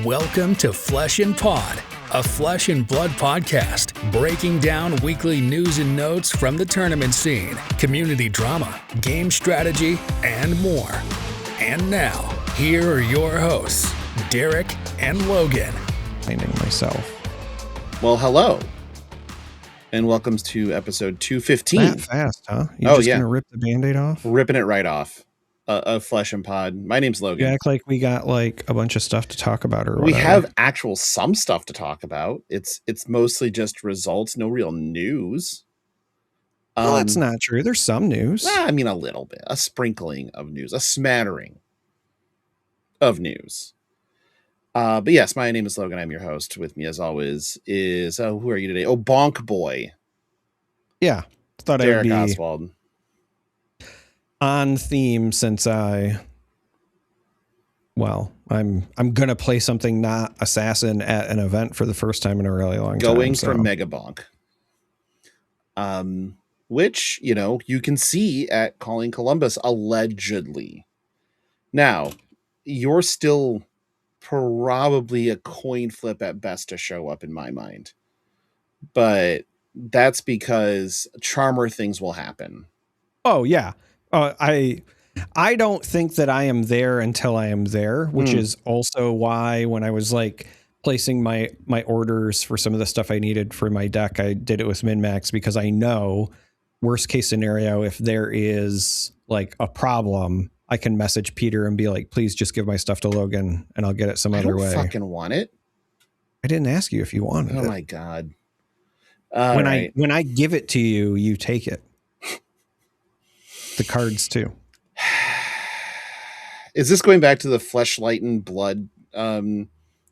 Welcome to Flesh and Pod, a flesh and blood podcast, breaking down weekly news and notes from the tournament scene, community drama, game strategy, and more. And now, here are your hosts, Darick and Logan. Finding myself. Well, hello, and welcome to episode 215. That fast, huh? You're just gonna rip the Band-Aid off? Ripping it right off of Flesh and Pod. My name's Logan. You act like we got like a bunch of stuff to talk about, or we whatever. have actual some stuff to talk about. It's mostly just results, no real news. Well, that's not true. There's some news. I mean, a little bit, a sprinkling of news, a smattering of news. But yes, my name is Logan. I'm your host. With me, as always, is who are you today? Oh, Bonk Boy. Yeah, thought Darick I'd be Oswald. on theme since I'm gonna play something not assassin at an event for the first time in a really long time. Going for Mega Bonk. Which, you can see at Calling Columbus, allegedly. Now, you're still probably a coin flip at best to show up in my mind. But that's because charmer things will happen. Oh, yeah. I don't think that I am there until I am there, which is also why when I was like placing my orders for some of the stuff I needed for my deck, I did it with min-max because I know worst case scenario, if there is like a problem, I can message Peter and be like, please just give my stuff to Logan and I'll get it some other way. I don't fucking want it. I didn't ask you if you wanted it. Oh my God. When I give it to you, you take it. The cards too. Is this going back to the Fleshlight and Blood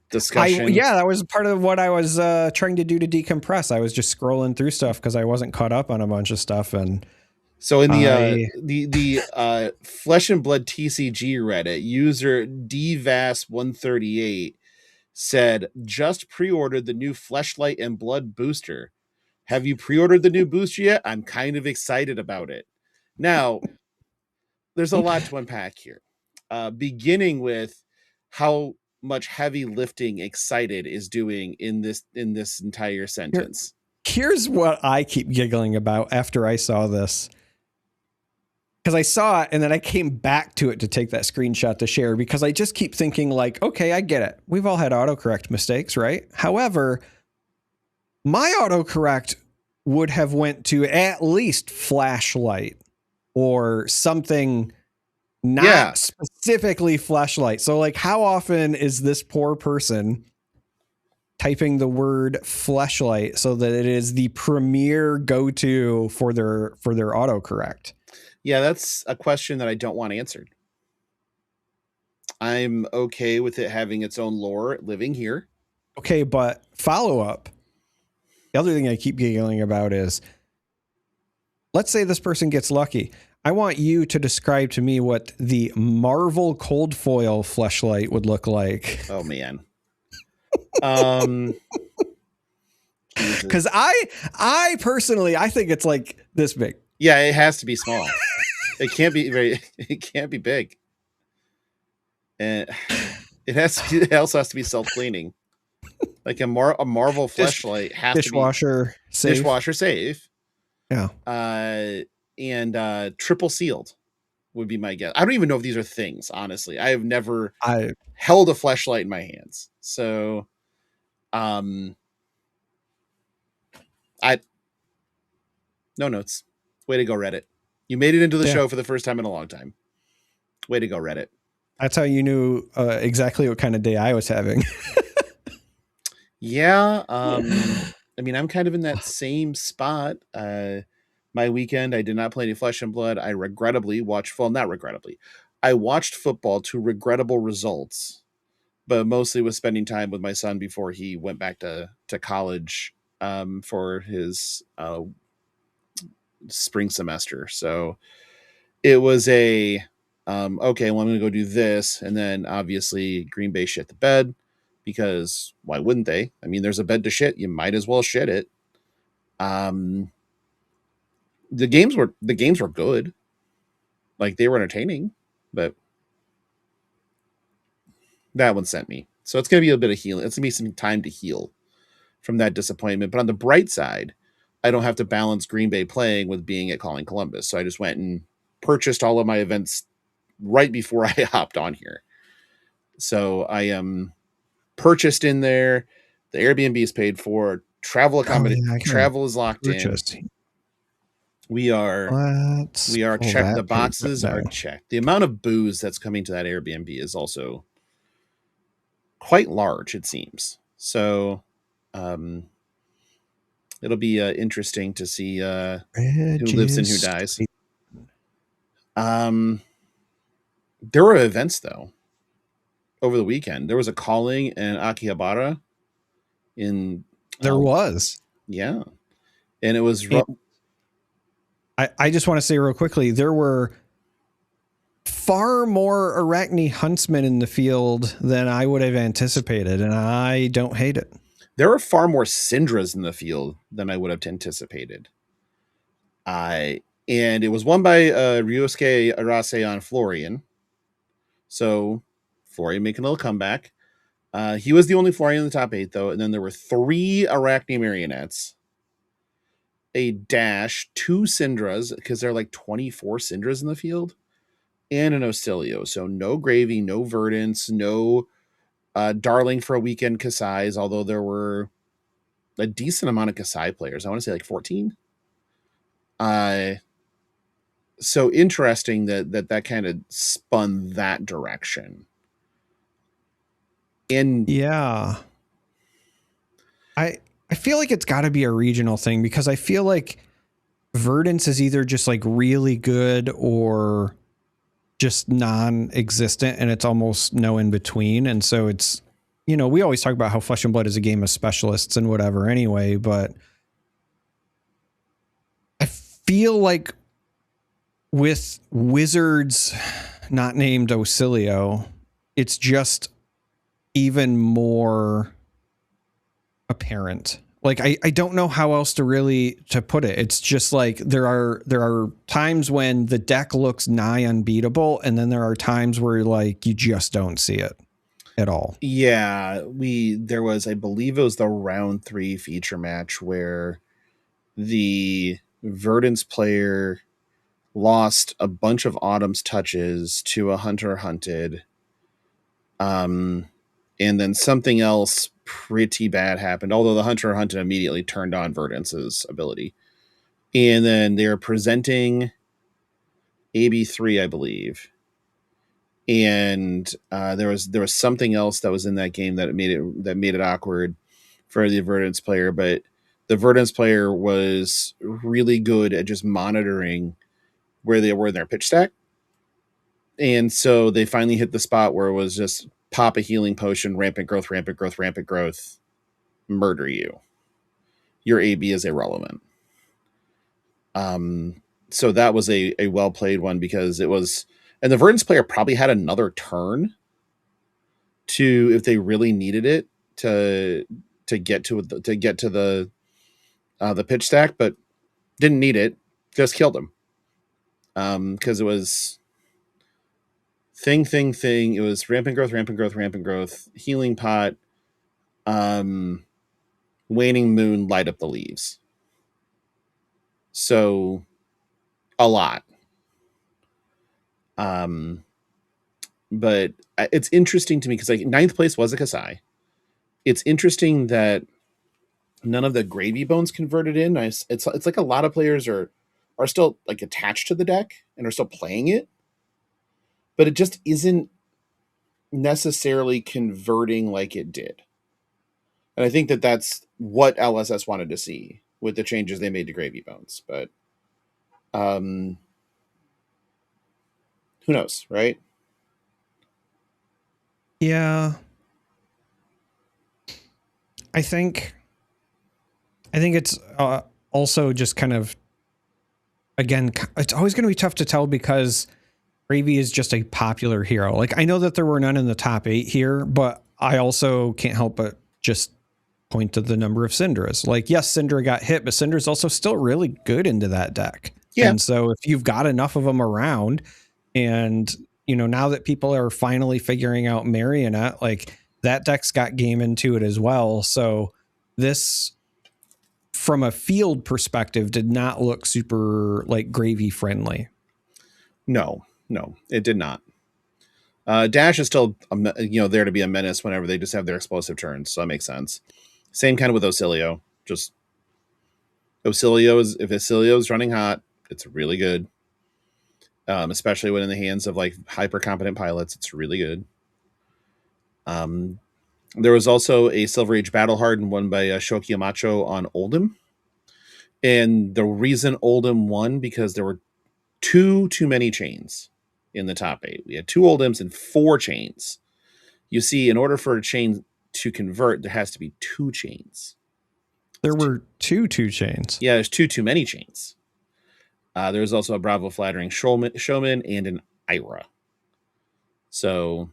discussion? Yeah, that was part of what I was trying to do to decompress. I was just scrolling through stuff because I wasn't caught up on a bunch of stuff. And so in the Flesh and Blood TCG Reddit, user DVAS138 said, just pre-ordered the new Fleshlight and Blood booster. Have you pre-ordered the new booster yet? I'm kind of excited about it. Now, there's a lot to unpack here. Beginning with how much heavy lifting excited is doing in this entire sentence. Here's what I keep giggling about after I saw this. Because I saw it and then I came back to it to take that screenshot to share because I just keep thinking like, okay, I get it. We've all had autocorrect mistakes, right? However, my autocorrect would have went to at least flashlight or something not specifically flashlight. So like how often is this poor person typing the word fleshlight so that it is the premier go-to for their autocorrect? Yeah, that's a question that I don't want answered. I'm okay with it having its own lore living here. Okay, but follow up. The other thing I keep giggling about is, let's say this person gets lucky. I want you to describe to me what the Marvel cold foil fleshlight would look like. Oh man. Because I personally, I think it's like this big. Yeah, it has to be small. It can't be big. And it also has to be self-cleaning. Like a Marvel fleshlight has dishwasher to be dishwasher safe. Yeah. And triple sealed would be my guess. I don't even know if these are things, honestly. I have never held a fleshlight in my hands. So no notes. Way to go, Reddit. You made it into the show for the first time in a long time. Way to go, Reddit. That's how you knew exactly what kind of day I was having. Yeah. I mean, I'm kind of in that same spot. My weekend, I did not play any Flesh and Blood. I I watched football to regrettable results, but mostly was spending time with my son before he went back to college for his spring semester. So it was okay, well, I'm going to go do this. And then obviously Green Bay shit the bed because why wouldn't they? I mean, there's a bed to shit. You might as well shit it. The games were good. Like they were entertaining, but that one sent me. So it's going to be a bit of healing. It's going to be some time to heal from that disappointment. But on the bright side, I don't have to balance Green Bay playing with being at Calling Columbus. So I just went and purchased all of my events right before I hopped on here. So I am purchased in there. The Airbnb is paid for. Travel accommodation. Travel is locked in. We are checked. The boxes are checked. The amount of booze that's coming to that Airbnb is also quite large, it seems. So it'll be interesting to see who lives and who dies. There were events though over the weekend. There was a calling in Akihabara. Yeah, and it was. I just want to say real quickly, there were far more Arachne huntsmen in the field than I would have anticipated, and I don't hate it. There are far more Syndras in the field than I would have anticipated. And it was won by Ryosuke Arase on Florian. So Florian making a little comeback. He was the only Florian in the top 8, though, and then there were 3 Arachne marionettes, a dash, 2 Syndras, because there are like 24 Syndras in the field, and an Oscillio. So no Gravy, no Verdance, no Darling for a weekend Kasai's, although there were a decent amount of Kasai players. I want to say like 14. So interesting that kind of spun that direction. And yeah, I feel like it's got to be a regional thing, because I feel like Verdance is either just like really good or just non-existent, and it's almost no in between. And so it's, you know, we always talk about how Flesh and Blood is a game of specialists and whatever anyway, but I feel like with Wizards not named Oscillio, it's just even more apparent. Like I don't know how else to put it. It's just like there are times when the deck looks nigh unbeatable, and then there are times where like you just don't see it at all. Yeah, there was, I believe it was the round 3 feature match where the Verdance player lost a bunch of Autumn's touches to a Hunter Hunted. And then something else pretty bad happened, although the Hunter Hunted immediately turned on Verdance's ability. And then they're presenting AB3, I believe. And there was something else that was in that game that made it awkward for the Verdance player, but the Verdance player was really good at just monitoring where they were in their pitch stack. And so they finally hit the spot where it was just pop a healing potion, rampant growth, murder you. Your AB is irrelevant. So that was a well-played one, because it was, and the Verdance player probably had another turn to, if they really needed it, to get to the pitch stack, but didn't need it, just killed him. Because it was thing. It was rampant growth, healing pot, waning moon, light up the leaves. So a lot. But it's interesting to me because like 9th place was a Kasai. It's interesting that none of the Gravy Bones converted in. It's like a lot of players are still like attached to the deck and are still playing it, but it just isn't necessarily converting like it did. And I think that that's what LSS wanted to see with the changes they made to Gravy Bones. But who knows, right? Yeah. I think it's also just kind of, again, it's always going to be tough to tell because Gravy is just a popular hero. Like, I know that there were none in the top 8 here, but I also can't help but just point to the number of Syndras. Like, yes, Syndra got hit, but Syndra's also still really good into that deck. Yeah. And so if you've got enough of them around, and, you know, now that people are finally figuring out Marionette, like, that deck's got game into it as well. So this, from a field perspective, did not look super like gravy friendly. No, it did not. Dash is still, there to be a menace whenever they just have their explosive turns. So that makes sense. Same kind of with Ocilio. Just if Ocilio's running hot, it's really good. Especially when in the hands of like hyper competent pilots, it's really good. There was also a Silver Age Battle Hardened won by Shoki Amacho on Oldhim. And the reason Oldhim won, because there were too many chains in the top 8. We had 2 Oldhims and 4 chains. You see, in order for a chain to convert, there has to be 2 chains. There were two chains. Yeah, there's too many chains. There was also a Bravo Flattering Showman and an Ira. So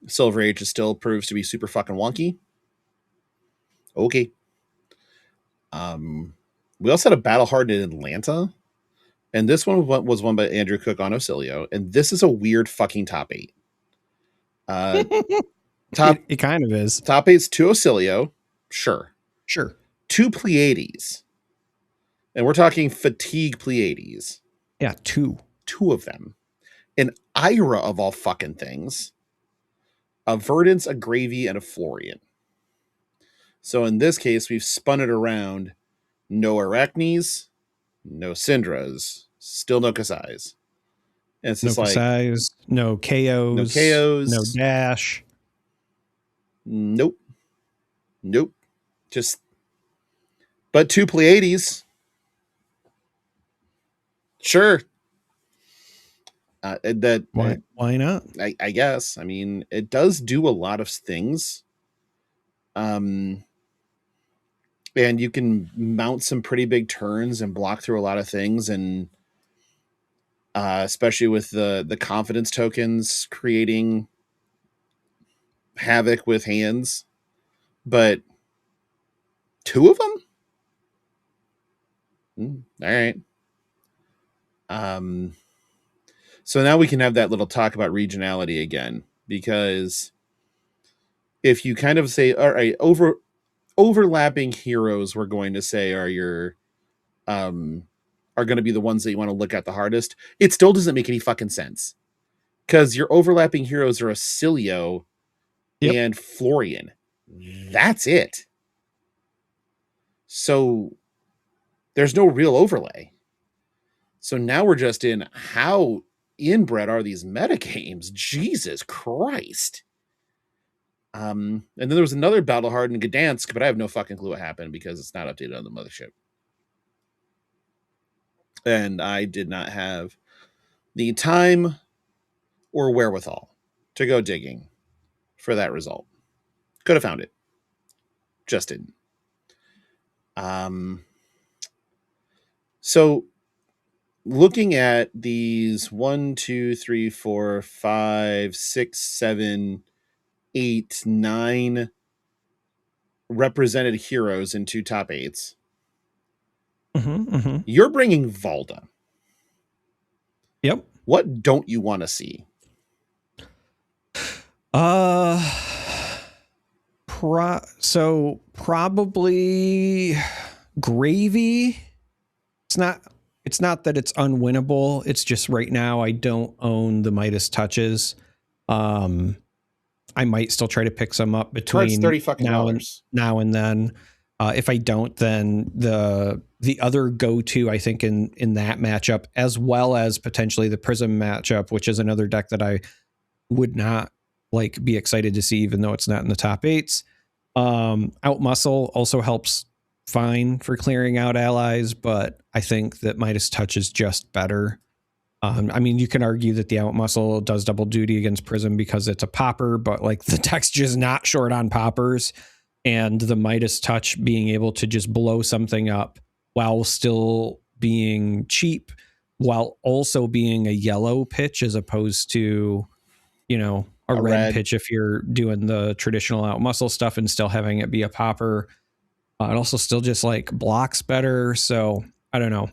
Silver Age still proves to be super fucking wonky. Okay. We also had a Battle Hardened in Atlanta. And this one was won by Andrew Cook on Ocilio. And this is a weird fucking top 8. It kind of is. Top 8's 2 Ocilio. Sure. 2 Pleiades. And we're talking fatigue Pleiades. Yeah, 2. 2 of them. An Ira of all fucking things. A Verdance, a Gravy, and a Florian. So in this case, we've spun it around. No Arachnes, no Syndras, still no Kasai's. And it's just Kasai's, no KOs, no Dash. Nope. But 2 Pleiades. Sure. Why not? I guess. I mean, it does do a lot of things. And you can mount some pretty big turns and block through a lot of things, and especially with the confidence tokens creating havoc with hands. But 2 of them? All right. So now we can have that little talk about regionality again, because if you kind of say, all right, overlapping heroes, we're going to say are going to be the ones that you want to look at the hardest. It still doesn't make any fucking sense, because your overlapping heroes are Ocilio and Florian. That's it. So there's no real overlay. So now we're just in, how inbred are these metagames? Jesus Christ. And then there was another Battle Hardened in Gdansk, but I have no fucking clue what happened because it's not updated on the mothership. And I did not have the time or wherewithal to go digging for that result. Could have found it. Just didn't. So looking at these 1, 2, 3, 4, 5, 6, 7, 8, 9 represented heroes in 2 top 8s. You're bringing Valda. Yep. What don't you want to see? So probably Gravy. It's not that it's unwinnable. It's just right now I don't own the Midas touches. I might still try to pick some up between now and then. If I don't, then the other go-to, I think, in that matchup, as well as potentially the Prism matchup, which is another deck that I would not be excited to see, even though it's not in the top 8s. Outmuscle also helps fine for clearing out allies, but I think that Midas Touch is just better. I mean, you can argue that the Outmuscle does double duty against Prism because it's a popper, but the deck's just not short on poppers, and the Midas Touch being able to just blow something up while still being cheap, while also being a yellow pitch as opposed to, a red pitch if you're doing the traditional Outmuscle stuff, and still having it be a popper. It also still just blocks better. So I don't know.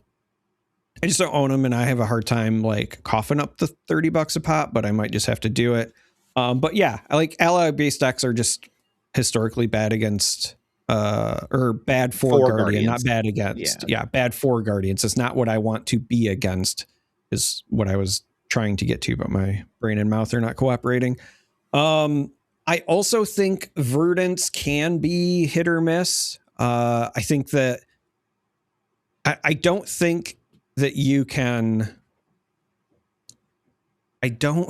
I just don't own them, and I have a hard time coughing up the $30 a pop, but I might just have to do it. But yeah, like ally based decks are just historically bad against or bad for Guardian, not bad against. Yeah, bad for Guardians. It's not what I want to be against, is what I was trying to get to, but my brain and mouth are not cooperating. I also think Verdants can be hit or miss. I think that I don't think that you can. I don't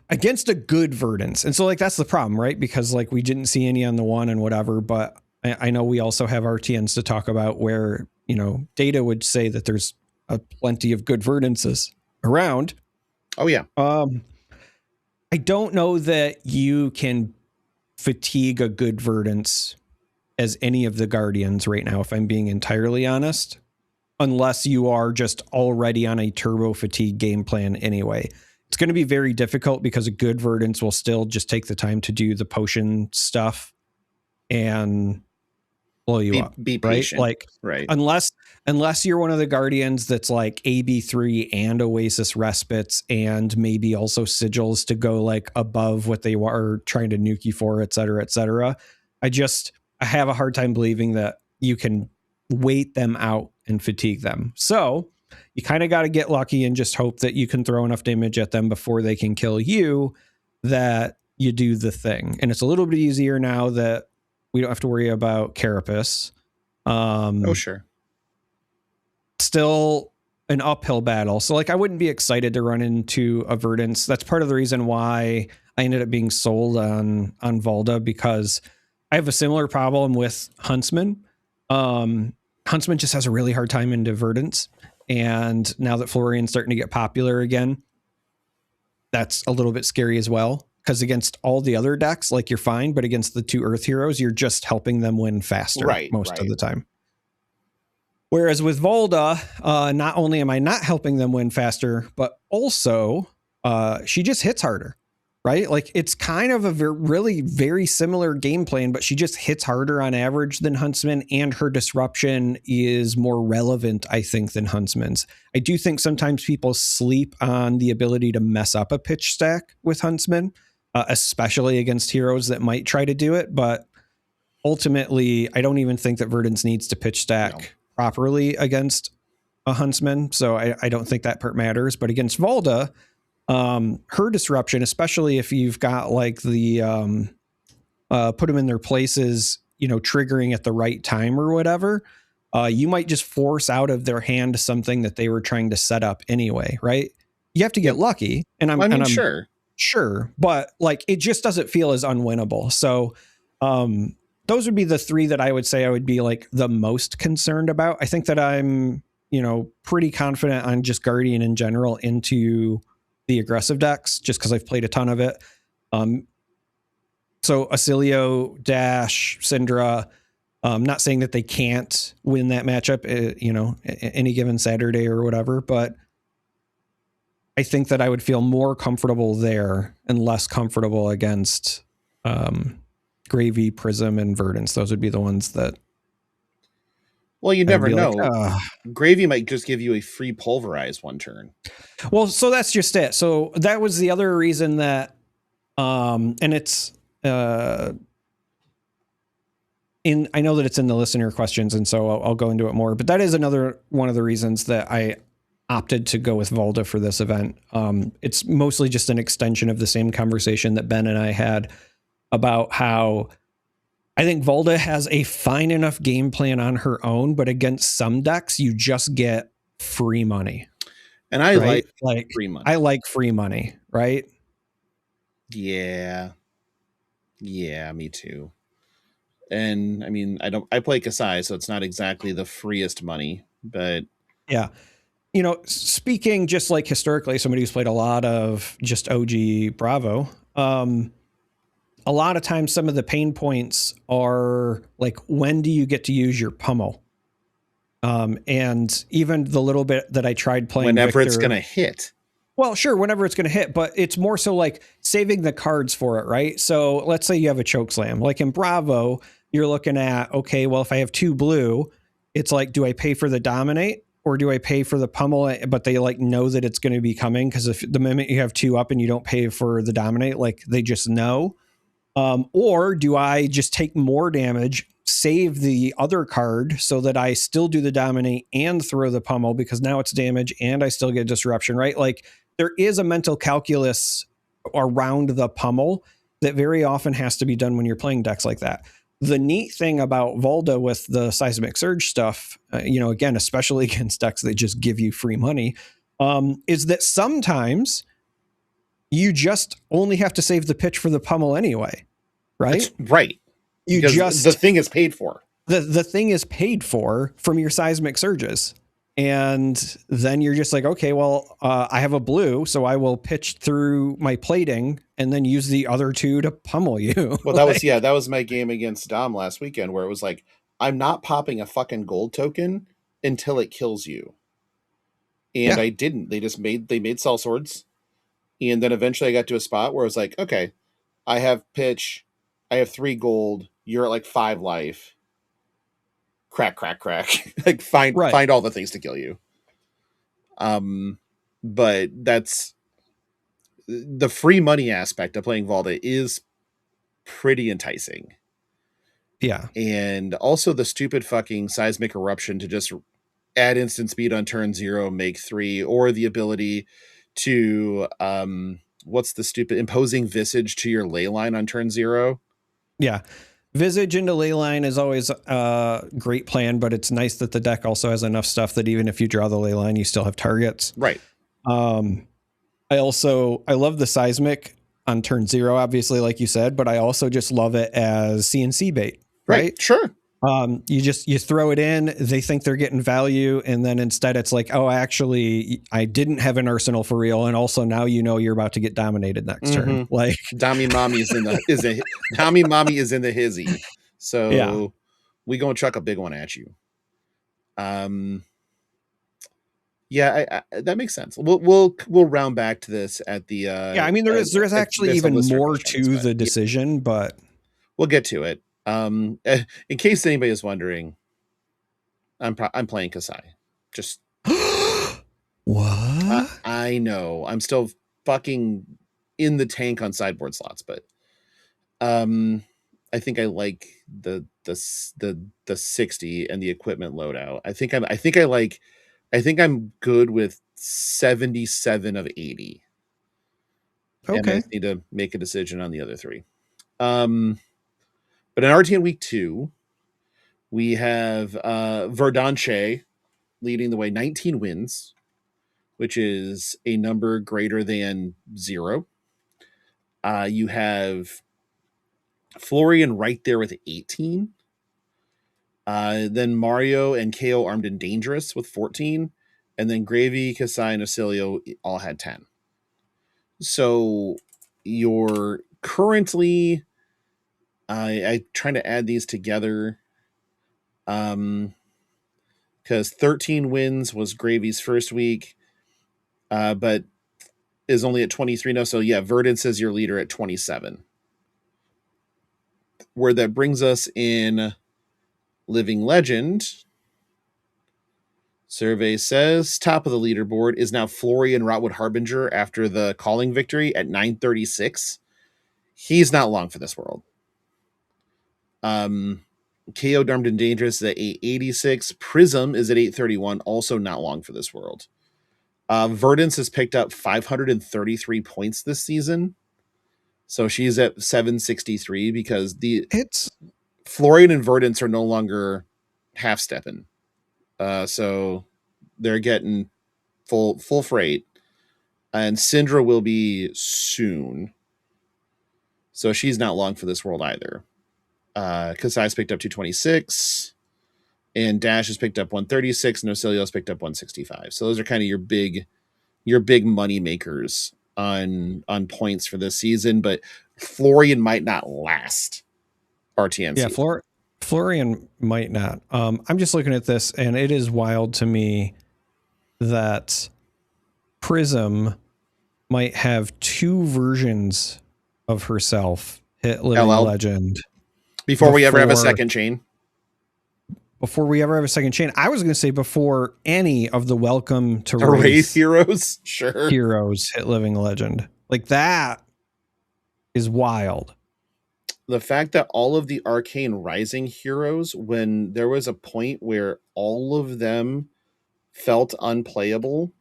against a good Verdants. And so like that's the problem, right? Because like we didn't see any on the one and whatever, but I know we also have RTNs to talk about where, you know, data would say that there's a plenty of good Verdances around. Oh yeah. I don't know that you can fatigue a good Verdance as any of the Guardians right now, if I'm being entirely honest, unless you are just already on a turbo fatigue game plan anyway. It's going to be very difficult because a good Verdance will still just take the time to do the potion stuff and blow you up. Be patient. Like, right. Unless you're one of the Guardians that's like AB3 and Oasis Respites and maybe also sigils to go like above what they are trying to nuke you for, et cetera, et cetera. I have a hard time believing that you can wait them out and fatigue them. So you kind of got to get lucky and just hope that you can throw enough damage at them before they can kill you, that you do the thing. And it's a little bit easier now that we don't have to worry about Carapace. Oh, sure. Still an uphill battle. So like I wouldn't be excited to run into a Verdance. That's part of the reason why I ended up being sold on Volda, because I have a similar problem with Huntsman. Huntsman just has a really hard time into Verdance. And now that Florian's starting to get popular again, that's a little bit scary as well. Because against all the other decks, like you're fine, but against the two Earth heroes, you're just helping them win faster most of the time. Whereas with Volda, not only am I not helping them win faster, but also she just hits harder, right? Like it's kind of a really very similar game plan, but she just hits harder on average than Huntsman, and her disruption is more relevant, I think, than Huntsman's. I do think sometimes people sleep on the ability to mess up a pitch stack with Huntsman, especially against heroes that might try to do it. But ultimately, I don't even think that Verdance needs to pitch stack properly against a Huntsman. So I don't think that part matters. But against Volda, her disruption, especially if you've got like the put them in their places, you know, triggering at the right time or whatever, you might just force out of their hand something that they were trying to set up anyway, right? You have to get lucky. And I'm sure, but like it just doesn't feel as unwinnable. So those would be the three that I would say I would be like the most concerned about. I think that I'm, you know, pretty confident on just Guardian in general into the aggressive decks, just because I've played a ton of it. So Acilio, Dash, Syndra, not saying that they can't win that matchup, you know, any given Saturday or whatever, but I think that I would feel more comfortable there and less comfortable against Gravy, Prism, and Verdance. Those would be the ones that. Well, you never know. Like, Gravy might just give you a free Pulverize one turn. Well, so that's just it. So that was the other reason that, and it's I know that it's in the listener questions, and so I'll go into it more. But that is another one of the reasons that I opted to go with Volda for this event. It's mostly just an extension of the same conversation that Ben and I had about how I think Volda has a fine enough game plan on her own, but against some decks, you just get free money. And I like free money. I like free money, right? Yeah. Yeah, me too. And I mean, I play Kasai, so it's not exactly the freest money, but yeah. You know, speaking just like historically, somebody who's played a lot of just OG Bravo, a lot of times some of the pain points are like, when do you get to use your pummel? And even the little bit that I tried playing whenever Victor, it's going to hit. Well, sure, whenever it's going to hit, but it's more so like saving the cards for it, right? So let's say you have a choke slam. Like in Bravo, you're looking at, okay, well, if I have 2 blue, it's like, do I pay for the dominate or do I pay for the pummel, but they like know that it's going to be coming? Because if the moment you have 2 up and you don't pay for the dominate, like they just know. Or do I just take more damage, save the other card so that I still do the dominate and throw the pummel because now it's damage and I still get disruption, right? Like there is a mental calculus around the pummel that very often has to be done when you're playing decks like that. The neat thing about Volda with the Seismic Surge stuff, again, especially against decks that just give you free money, is that sometimes you just only have to save the pitch for the pummel anyway, right? That's right. The thing is paid for. The thing is paid for from your Seismic Surges. And then you're just like, okay, well, I have a blue, so I will pitch through my plating and then use the other 2 to pummel you. Well, that was my game against Dom last weekend where it was like, I'm not popping a fucking gold token until it kills you. And I didn't. They made Cell Swords. And then eventually I got to a spot where I was like, okay, I have pitch, I have 3 gold, you're at like 5 life. Crack. Like find all the things to kill you. But that's the free money aspect of playing Volda is pretty enticing. Yeah. And also the stupid fucking Seismic Eruption to just add instant speed on turn 0, make 3, or the ability to what's the stupid Imposing Visage to your ley line on turn 0. Yeah. Visage into Leyline is always a great plan, but it's nice that the deck also has enough stuff that even if you draw the Leyline, you still have targets. Right. I love the Seismic on turn 0, obviously, like you said, but I also just love it as CNC bait. Right? Sure. You throw it in, they think they're getting value, and then instead it's like, oh, actually, I didn't have an arsenal for real, and also now you're about to get dominated next turn. Like Dommy Mommy is in the hizzy, so we gonna chuck a big one at you. That makes sense. We'll round back to this at the. I mean there's actually even more to the decision, but we'll get to it. In case anybody is wondering, I'm playing Kasai. Just what? I know I'm still fucking in the tank on sideboard slots, but I think I like the 60 and the equipment loadout. I think I'm good with 77 of 80. Okay. And I just need to make a decision on the other 3. But in RTN week 2, we have Verdanche leading the way, 19 wins, which is a number greater than 0. You have Florian right there with 18. Then Mario and KO Armed and Dangerous with 14. And then Gravy, Kasai, and Osilio all had 10. So you're currently... I trying to add these together because 13 wins was Gravy's first week, but is only at 23 now. So yeah, Verdant says your leader at 27. Where that brings us in Living Legend. Survey says top of the leaderboard is now Florian Rotwood Harbinger after the calling victory at 936. He's not long for this world. KO Armed and Dangerous is at 886. Prism is at 831, also not long for this world. Verdance has picked up 533 points this season. So she's at 763 because Florian and Verdance are no longer half stepping. So they're getting full freight. And Syndra will be soon. So she's not long for this world either. Kasai's picked up 226, and Dash has picked up 136, and Osilio's picked up 165. So those are kind of your big money makers on points for this season. But Florian might not last RTN. Yeah, Florian might not. I'm just looking at this, and it is wild to me that Prism might have 2 versions of herself hit Living Legend. Before we ever have a second chain. before we ever have a second chain. I was going to say before any of the Welcome to Wraith Wraith heroes, sure. heroes hit Living Legend. Like, that is wild. The fact that all of the Arcane Rising heroes, when there was a point where all of them felt unplayable,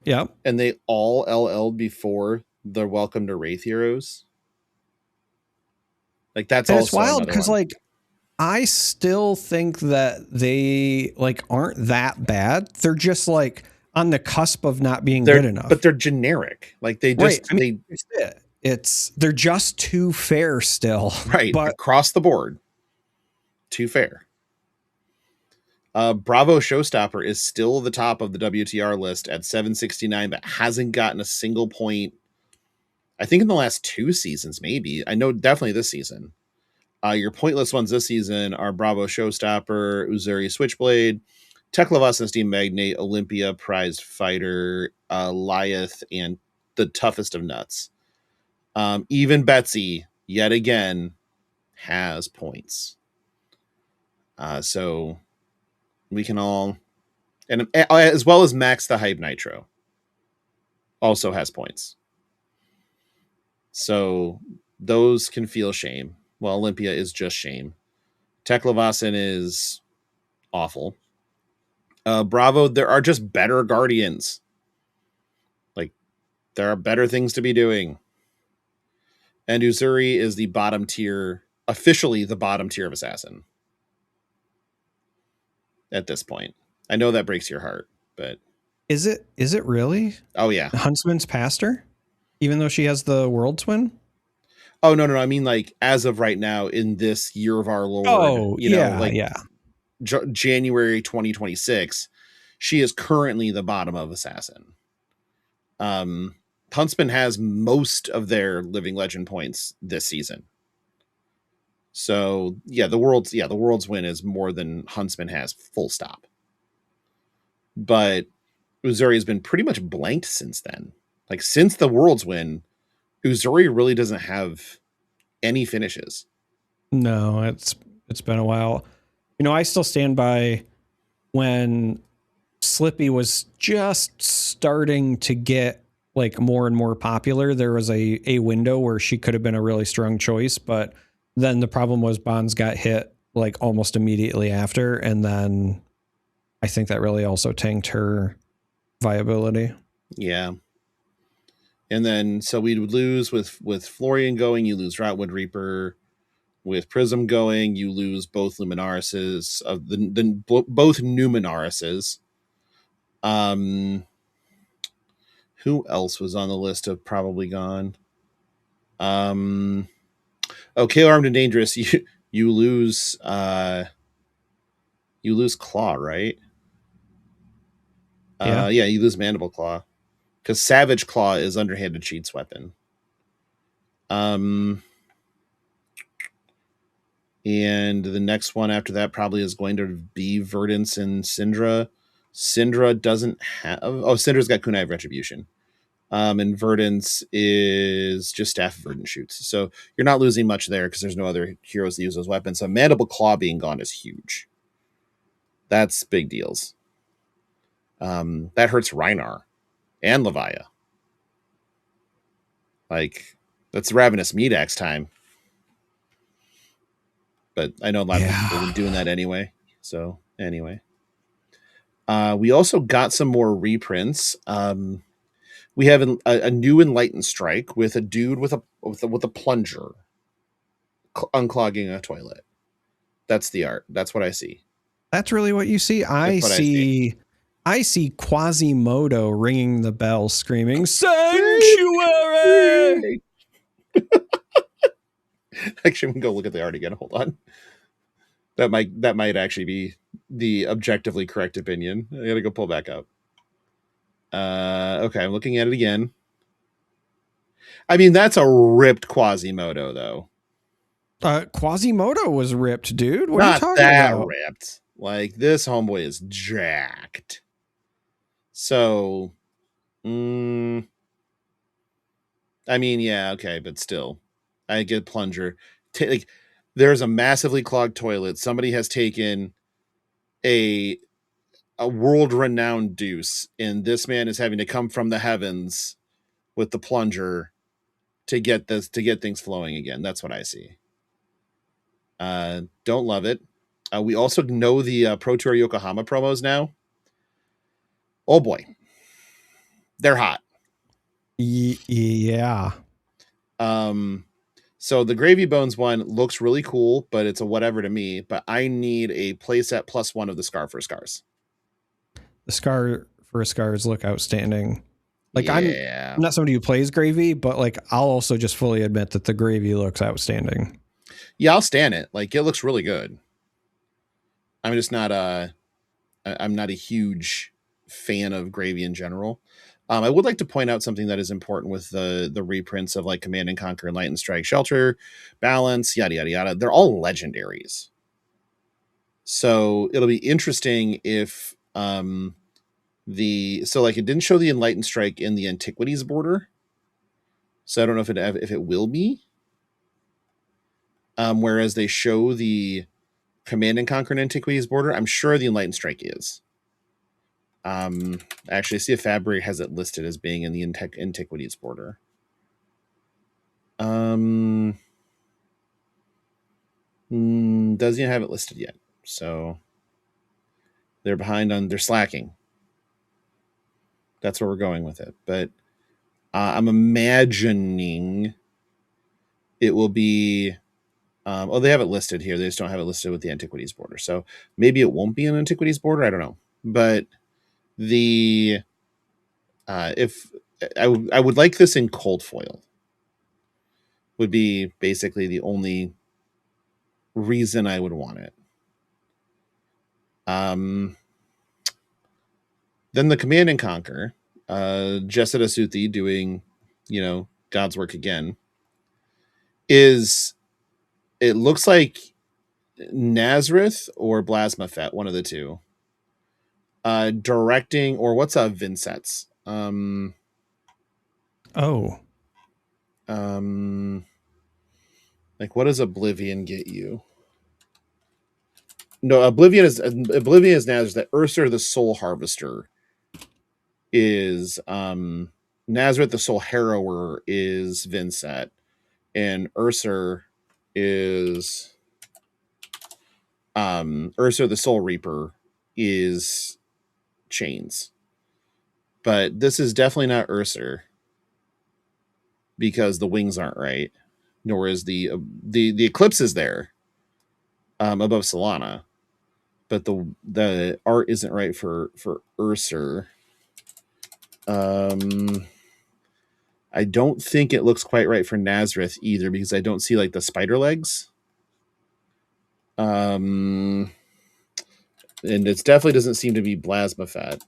Yeah. and they all LL'd before the Welcome to Wraith heroes. Like, that's And also it's wild another because, one. like, I still think that they, like, aren't that bad. They're just, like, on the cusp of not being good enough. But they're generic. Like, they just, right. I mean, they're just too fair still. Right. But Across the board. Too fair. Bravo Showstopper is still the top of the WTR list at 769, but hasn't gotten a single point. I think in the last 2 seasons, maybe. I know definitely this season. Your pointless ones this season are Bravo Showstopper, Uzuri Switchblade, Teklavas Steam Magnate, Olympia, Prized Fighter, Lyeth, and the toughest of nuts. Even Betsy, yet again, has points. So we can all, and as well as Max the Hype Nitro, also has points. So those can feel shame. Well, Olympia is just shame. Teklavasen is awful. Bravo, there are just better Guardians. Like, there are better things to be doing. And Uzuri is the bottom tier, officially the bottom tier of Assassin. At this point. I know that breaks your heart, but... Is it really? Oh, yeah. Huntsman's past her? Even though she has the World Twin? Oh, no. I mean, like, as of right now, in this year of our Lord, January 2026, she is currently the bottom of Assassin. Huntsman has most of their Living Legend points this season. So, the world's win is more than Huntsman has, full stop. But Uzuri has been pretty much blanked since then. Like, since the world's win, Uzuri really doesn't have any finishes. No, it's been a while. You know, I still stand by when Slippy was just starting to get like more and more popular. There was a window where she could have been a really strong choice, but then the problem was Bonds got hit like almost immediately after, and then I think that really also tanked her viability. Yeah. And then, so we would lose with Florian going, you lose Routwood Reaper. With Prism going, you lose both Luminarises, of both Numenarises. Who else was on the list of probably gone? KO Armed and Dangerous, you lose Claw, right? You lose Mandible Claw. Because Savage Claw is underhanded cheats weapon. And the next one after that probably is going to be Verdance and Syndra. Syndra doesn't have... Oh, Syndra's got Kunai of Retribution. And Verdance is just Staff of Verdant Shoots. So you're not losing much there because there's no other heroes that use those weapons. So Mandible Claw being gone is huge. That's big deals. That hurts Rhinar and Levia. Like, that's Ravenous Meat Axe time. But I know a lot of people have been doing that anyway. So anyway, we also got some more reprints. We have a new Enlightened Strike with a dude with a plunger unclogging a toilet. That's the art. That's what I see. That's really what you see. I see Quasimodo ringing the bell, screaming "Sanctuary!" Actually, we can go look at the art again. Hold on. That might actually be the objectively correct opinion. I gotta go pull back up. Okay, I'm looking at it again. I mean, that's a ripped Quasimodo, though. Quasimodo was ripped, dude. What are you talking that about? Ripped. Like, this homeboy is jacked. So, I mean, yeah, okay, but still, I get plunger. Like, there's a massively clogged toilet. Somebody has taken a world-renowned deuce, and this man is having to come from the heavens with the plunger to get things flowing again. That's what I see. Don't love it. We also know the Pro Tour Yokohama promos now. Oh boy, they're hot. Yeah. So the Gravy Bones one looks really cool, but it's a whatever to me. But I need a playset +1 of the Scar for Scars. The Scar for Scars look outstanding. Like, yeah. I'm not somebody who plays Gravy, but like, I'll also just fully admit that the Gravy looks outstanding. Yeah, I'll stand it. Like, it looks really good. I'm just not I'm not a huge fan of Gravy in general. I would like to point out something that is important with the reprints of like Command and Conquer and Light and Strike, Shelter, Balance, yada yada yada. They're all legendaries, so it'll be interesting if so like it didn't show the Enlightened Strike in the Antiquities border, so I don't know if it will be. Whereas they show the Command and Conquer and Antiquities border, I'm sure the Enlightened Strike is. Actually, see if Fabric has it listed as being in the Antiquities border. Doesn't even have it listed yet, so they're they're slacking. That's where we're going with it. But I'm imagining it will be. They have it listed here. They just don't have it listed with the Antiquities border. So maybe it won't be an Antiquities border. I don't know, but if I would like this in cold foil, would be basically the only reason I would want it. Then the Command and Conquer, Jessida Suthi doing, God's work again, it looks like Nazareth or Blasmafet, one of the two. Directing, or what's Vincent's? Like, what does Oblivion get you? No, Oblivion is Nazareth. That Ursa the Soul Harvester is Nazareth the Soul Harrower is Vincent, and Ursa is Ursa the Soul Reaper is Chains. But this is definitely not Ursa because the wings aren't right, nor is the eclipse is there above Solana, but the art isn't right for Ursa. I don't think it looks quite right for Nazareth either because I don't see like the spider legs. And it definitely doesn't seem to be Blasmafet.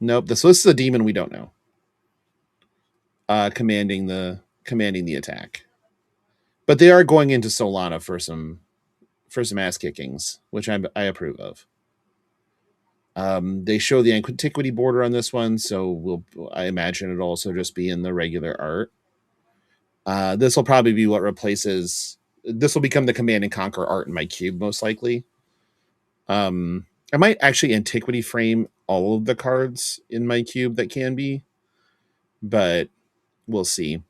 Nope. This is a demon we don't know. Commanding the attack, but they are going into Solana for some ass kickings, which I approve of. They show the Antiquity border on this one, so I imagine it'll also just be in the regular art. This will probably be what replaces. This will become the Command and Conquer art in my cube, most likely. I might actually Antiquity frame all of the cards in my cube that can be, but we'll see.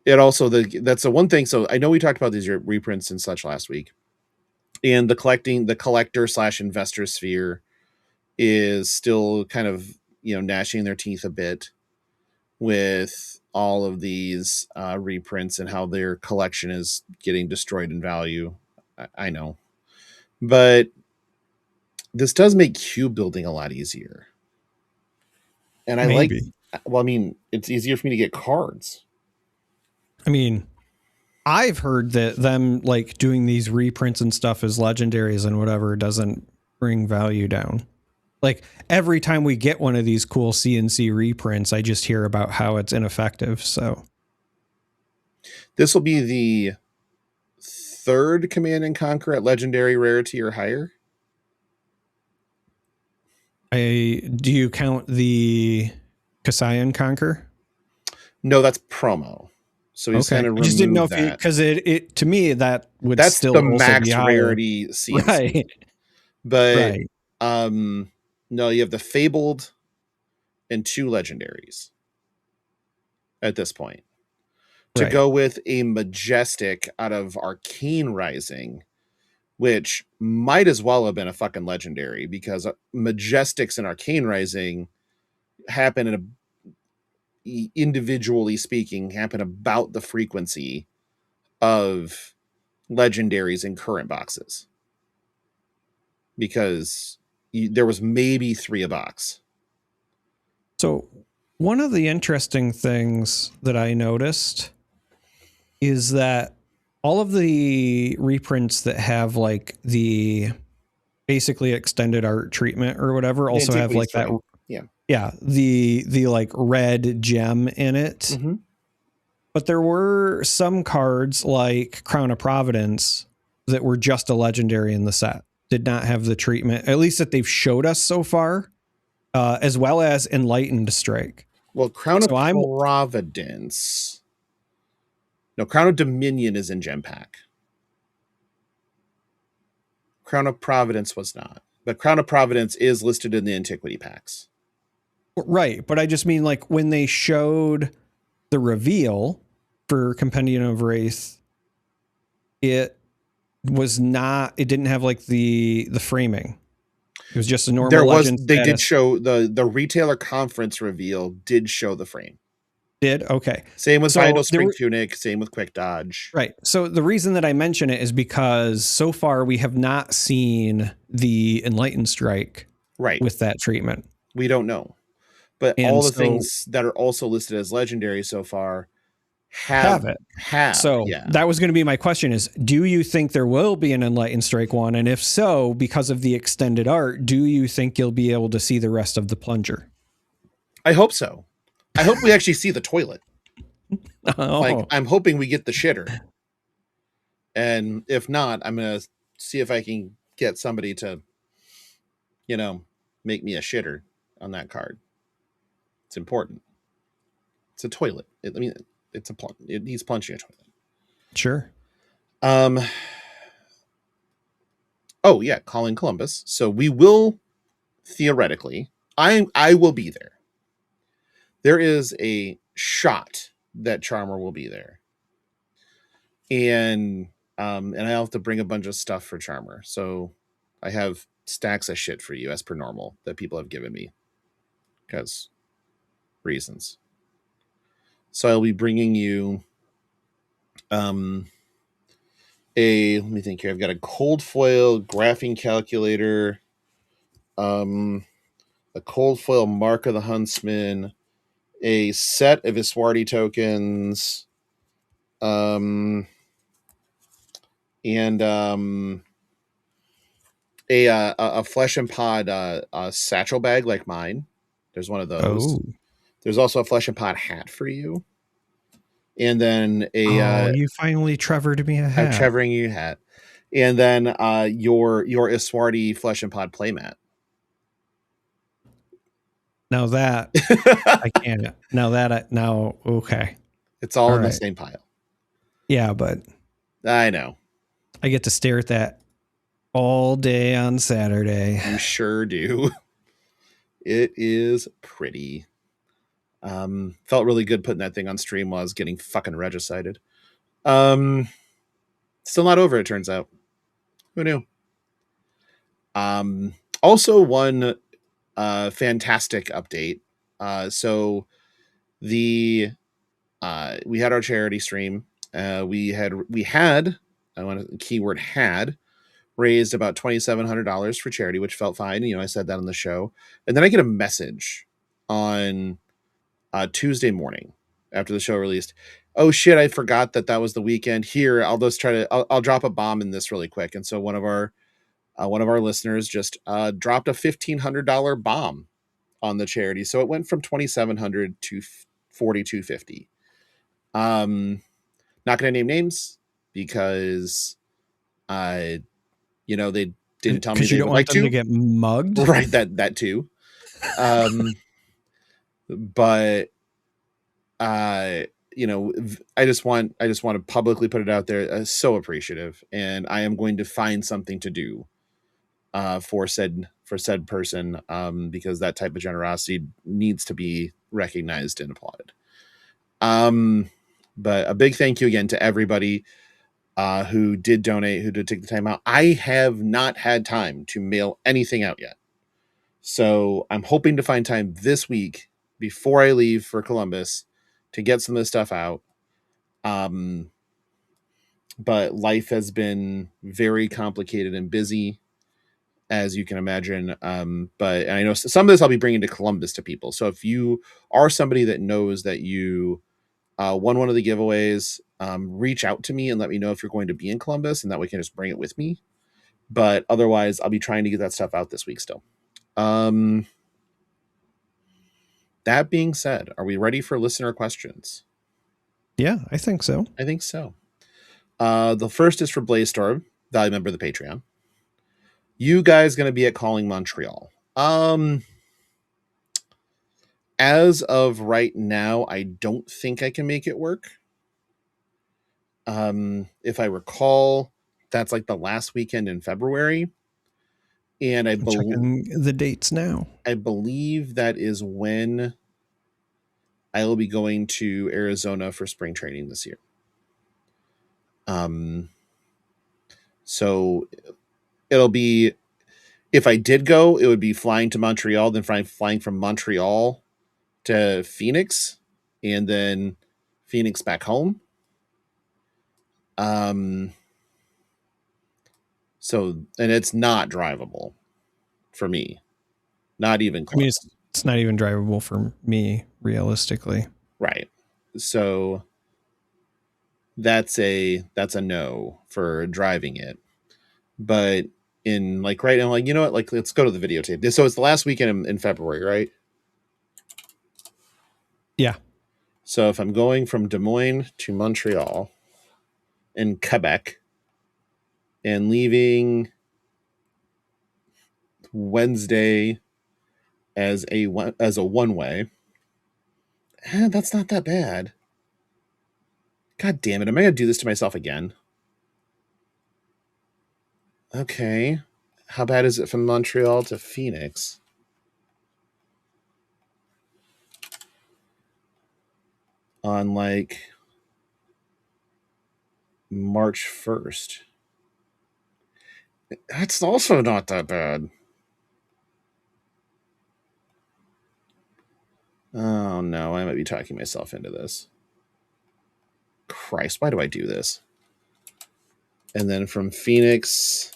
It also that's the one thing. So I know we talked about these reprints and such last week, and the collector/investor sphere is still kind of gnashing their teeth a bit with all of these reprints and how their collection is getting destroyed in value. I know, but this does make cube building a lot easier, and I like. Well, I mean, it's easier for me to get cards. I mean, I've heard that them like doing these reprints and stuff as legendaries and whatever doesn't bring value down. Like every time we get one of these cool CNC reprints, I just hear about how it's ineffective. So this will be the third Command and Conquer at legendary rarity or higher. Do you count the Kasayan Conquer? No, that's promo. So he's going to remove I just didn't know that. because it to me that would That's still the also max be higher. rarity CMC. Right. But Right. no, you have the Fabled and 2 legendaries at this point. To go with a Majestic out of Arcane Rising, which might as well have been a fucking legendary, because Majestics in Arcane Rising happen in individually speaking, happen about the frequency of legendaries in current boxes, because there was maybe 3 a box. So one of the interesting things that I noticed is that all of the reprints that have like the basically extended art treatment or whatever also have like that. Yeah. The like red gem in it. Mm-hmm. But there were some cards like Crown of Providence that were just a legendary in the set, did not have the treatment, at least that they've showed us so far, as well as Enlightened Strike. Well, Crown of Providence. No, Crown of Dominion is in Gem Pack. Crown of Providence was not. But Crown of Providence is listed in the Antiquity packs. Right. But I just mean like when they showed the reveal for Compendium of Wraith, it didn't have like the framing. It was just a normal legend status. They did show the retailer conference reveal did show the frame. Did? Okay. Same with Vital Spring Tunic, same with Quick Dodge. Right. So the reason that I mention it is because so far we have not seen the Enlightened Strike with that treatment. We don't know. But all the things that are also listed as legendary so far have it. So that was going to be my question is, do you think there will be an Enlightened Strike one? And if so, because of the extended art, do you think you'll be able to see the rest of the plunger? I hope so. I hope we actually see the toilet. Like, I'm hoping we get the shitter. And if not, I'm going to see if I can get somebody to, make me a shitter on that card. It's important. It's a toilet. He's plunging a toilet. Sure. Oh yeah, Calling Columbus. So we will theoretically, I will be there. There is a shot that Charmer will be there. And I have to bring a bunch of stuff for Charmer. So I have stacks of shit for you as per normal that people have given me because reasons. So I'll be bringing you let me think here. I've got a cold foil graphing calculator, a cold foil Mark of the Huntsman, a set of Iswardi tokens, and a flesh and pod satchel bag like mine. There's one of those. Oh. There's also a flesh and pod hat for you. And then you finally Trevored me a hat. I'm Trevoring you a hat. And then your Iswardi flesh and pod playmat. Now that I can't. Okay. It's all in the same pile. Yeah, but I know. I get to stare at that all day on Saturday. You sure do. It is pretty. Felt really good putting that thing on stream while I was getting fucking regicided. Still not over, it turns out. Who knew? Also one fantastic update. So we had our charity stream. We had I want to keyword had raised about $2,700 for charity, which felt fine. I said that on the show. And then I get a message on Tuesday morning after the show released. Oh shit, I forgot that was the weekend. Here, I'll just I'll drop a bomb in this really quick. And so one of our listeners just dropped a $1,500 bomb on the charity. So it went from $2,700 to $4,250. Not going to name names because they didn't tell me they don't would want like them to get mugged. Right, that too. But I just want to publicly put it out there. So appreciative, and I am going to find something to do for said person, because that type of generosity needs to be recognized and applauded. But a big thank you again to everybody who did donate, who did take the time out. I have not had time to mail anything out yet, so I'm hoping to find time this week before I leave for Columbus to get some of this stuff out. But life has been very complicated and busy, as you can imagine. But I know some of this I'll be bringing to Columbus to people. So if you are somebody that knows that you won one of the giveaways, reach out to me and let me know if you're going to be in Columbus, and that way I can just bring it with me. But otherwise, I'll be trying to get that stuff out this week still. That being said, are we ready for listener questions? Yeah, I think so. I think so. The first is for Blaze Storm, value member of the Patreon. You guys going to be at Calling Montreal? As of right now, I don't think I can make it work. If I recall, that's like the last weekend in February. And I'm checking the dates now. I believe that is when I will be going to Arizona for spring training this year. So it'll be, if I did go, it would be flying to Montreal, then flying from Montreal to Phoenix, and then Phoenix back home. So, and it's not drivable for me. Not even close. I mean, it's not even drivable for me, realistically. Right. So that's a no for driving it. But in like right now, like, you know what, like, let's go to the videotape. So it's the last weekend in February, right? Yeah. So if I'm going from Des Moines to Montreal in Quebec and leaving Wednesday as a one way, that's not that bad. God damn it. Am I going to do this to myself again? Okay. How bad is it from Montreal to Phoenix? On like March 1st. That's also not that bad. Oh no, I might be talking myself into this. Christ, why do I do this? And then from Phoenix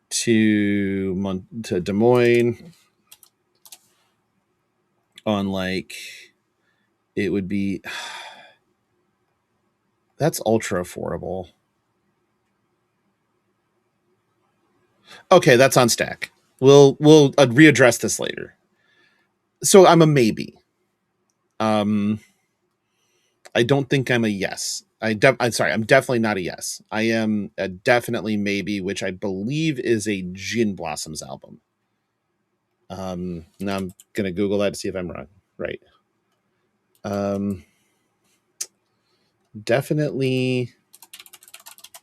to Des Moines on like, it would be, that's ultra affordable. Okay, that's on Stack. We'll readdress this later. So I'm a maybe. I don't think I'm a yes. I'm sorry, I'm definitely not a yes. I am a definitely maybe, which I believe is a Gin Blossoms album. Now I'm gonna Google that to see if I'm wrong. Right. Definitely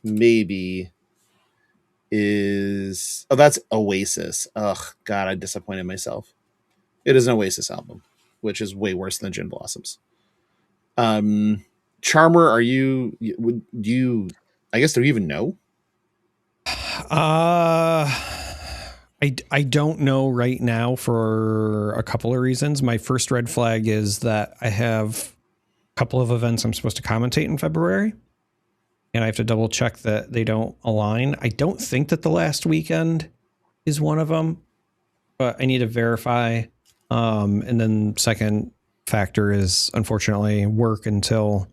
maybe is, oh, that's Oasis. Ugh, God, I disappointed myself. It is an Oasis album, which is way worse than Gin Blossoms. Charmer, are you, would you, I guess, do you even know? I don't know right now for a couple of reasons. My first red flag is that I have a couple of events I'm supposed to commentate in February, and I have to double check that they don't align. I don't think that the last weekend is one of them, but I need to verify. And then second factor is unfortunately work until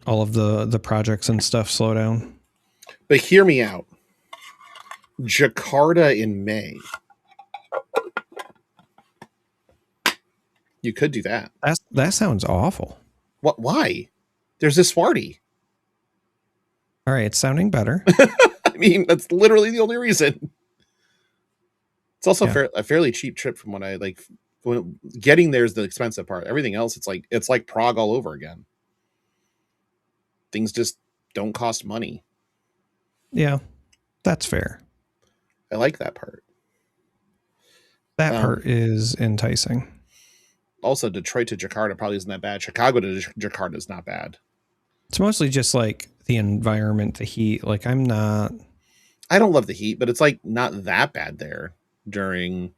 all of the projects and stuff slow down. But hear me out. Jakarta in May. You could do that. That sounds awful. What? Why? There's this party. All right, it's sounding better. I mean, that's literally the only reason. It's also a fairly cheap trip from what I like getting there is the expensive part. Everything else, it's like Prague all over again. Things just don't cost money. Yeah, that's fair. I like that part. That part is enticing. Also, Detroit to Jakarta probably isn't that bad. Chicago to Jakarta is not bad. It's mostly just like the environment, the heat. Like I don't love the heat, but it's like not that bad there during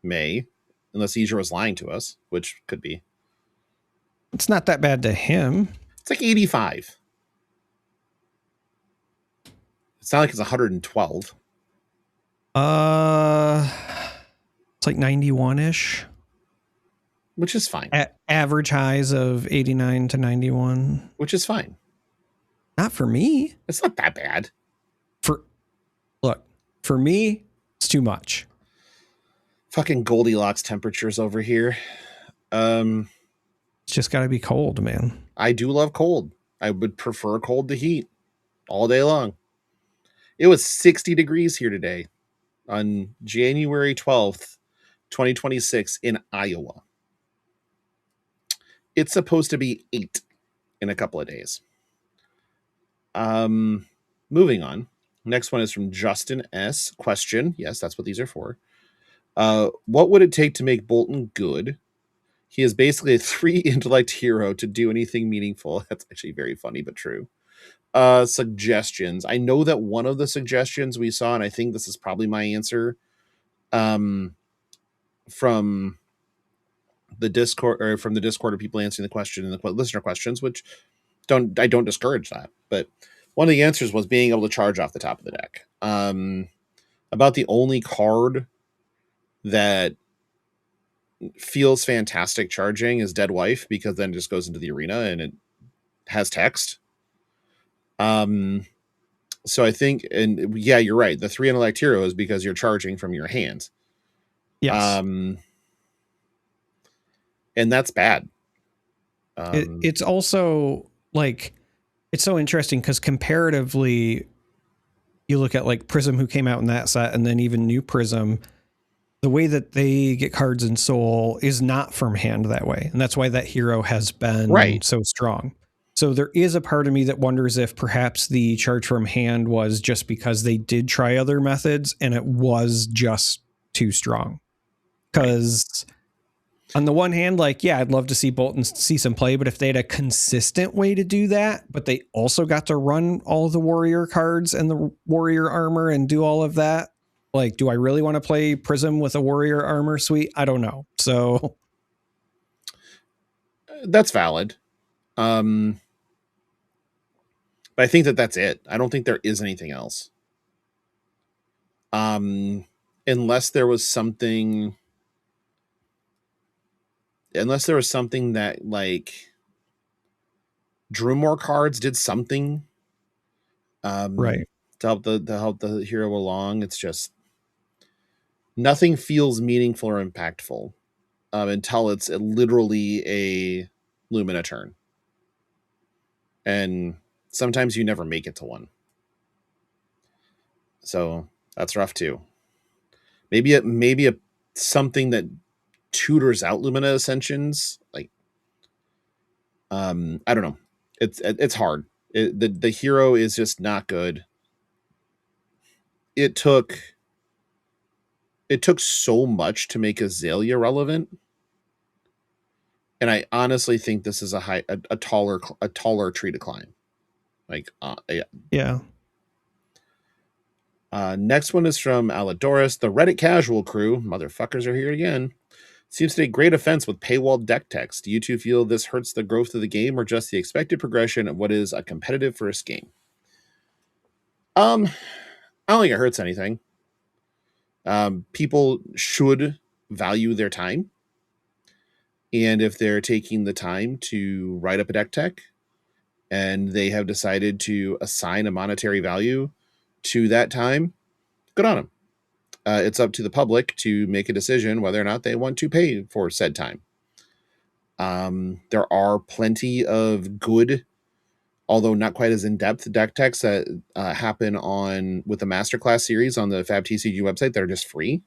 May, unless Asia was lying to us, which could be. It's not that bad to him. It's like 85. It's not like it's 112. It's like 91-ish. Which is fine. Average highs of 89 to 91. Which is fine. Not for me. It's not that bad. For me, it's too much. Fucking Goldilocks temperatures over here. It's just got to be cold, man. I do love cold. I would prefer cold to heat all day long. It was 60 degrees here today on January 12th, 2026 in Iowa. It's supposed to be 8 in a couple of days. Moving on. Next one is from Justin S. Question. Yes, that's what these are for. What would it take to make Bolton good? He is basically a 3 intellect hero to do anything meaningful. That's actually very funny, but true. Suggestions. I know that one of the suggestions we saw, and I think this is probably my answer, from the Discord of people answering the question and the listener questions, which I don't discourage that, but one of the answers was being able to charge off the top of the deck. About the only card that feels fantastic charging is Dead Wife, because then it just goes into the arena and it has text. So I think, and yeah, you're right. The 3 intellect hero is because you're charging from your hands. Yes. And that's bad. It's also like, it's so interesting because comparatively, you look at like Prism, who came out in that set, and then even New Prism, the way that they get cards in Soul is not from hand that way. And that's why that hero has been so strong. So there is a part of me that wonders if perhaps the charge from hand was just because they did try other methods and it was just too strong. Because on the one hand, like, yeah, I'd love to see Bolton see some play, but if they had a consistent way to do that, but they also got to run all the warrior cards and the warrior armor and do all of that, like, do I really want to play Prism with a warrior armor suite? I don't know. So that's valid. But I think that's it. I don't think there is anything else. Unless there was something that like drew more cards, did something to help the hero along. It's just nothing feels meaningful or impactful until it's literally a Lumina turn, and sometimes you never make it to one, so that's rough too. Maybe a something that tutors out Lumina Ascensions, like I don't know. It's hard. The hero is just not good. It took so much to make Azalea relevant, and I honestly think this is a taller tree to climb. Like yeah. Next one is from Aladoris. The Reddit casual crew, motherfuckers, are here again. Seems to take great offense with paywalled deck text. Do you two feel this hurts the growth of the game or just the expected progression of what is a competitive first game? I don't think it hurts anything. People should value their time. And if they're taking the time to write up a deck tech and they have decided to assign a monetary value to that time, good on them. It's up to the public to make a decision whether or not they want to pay for said time. There are plenty of good, although not quite as in-depth deck techs that happen with the masterclass series on the Fab TCG website that are just free.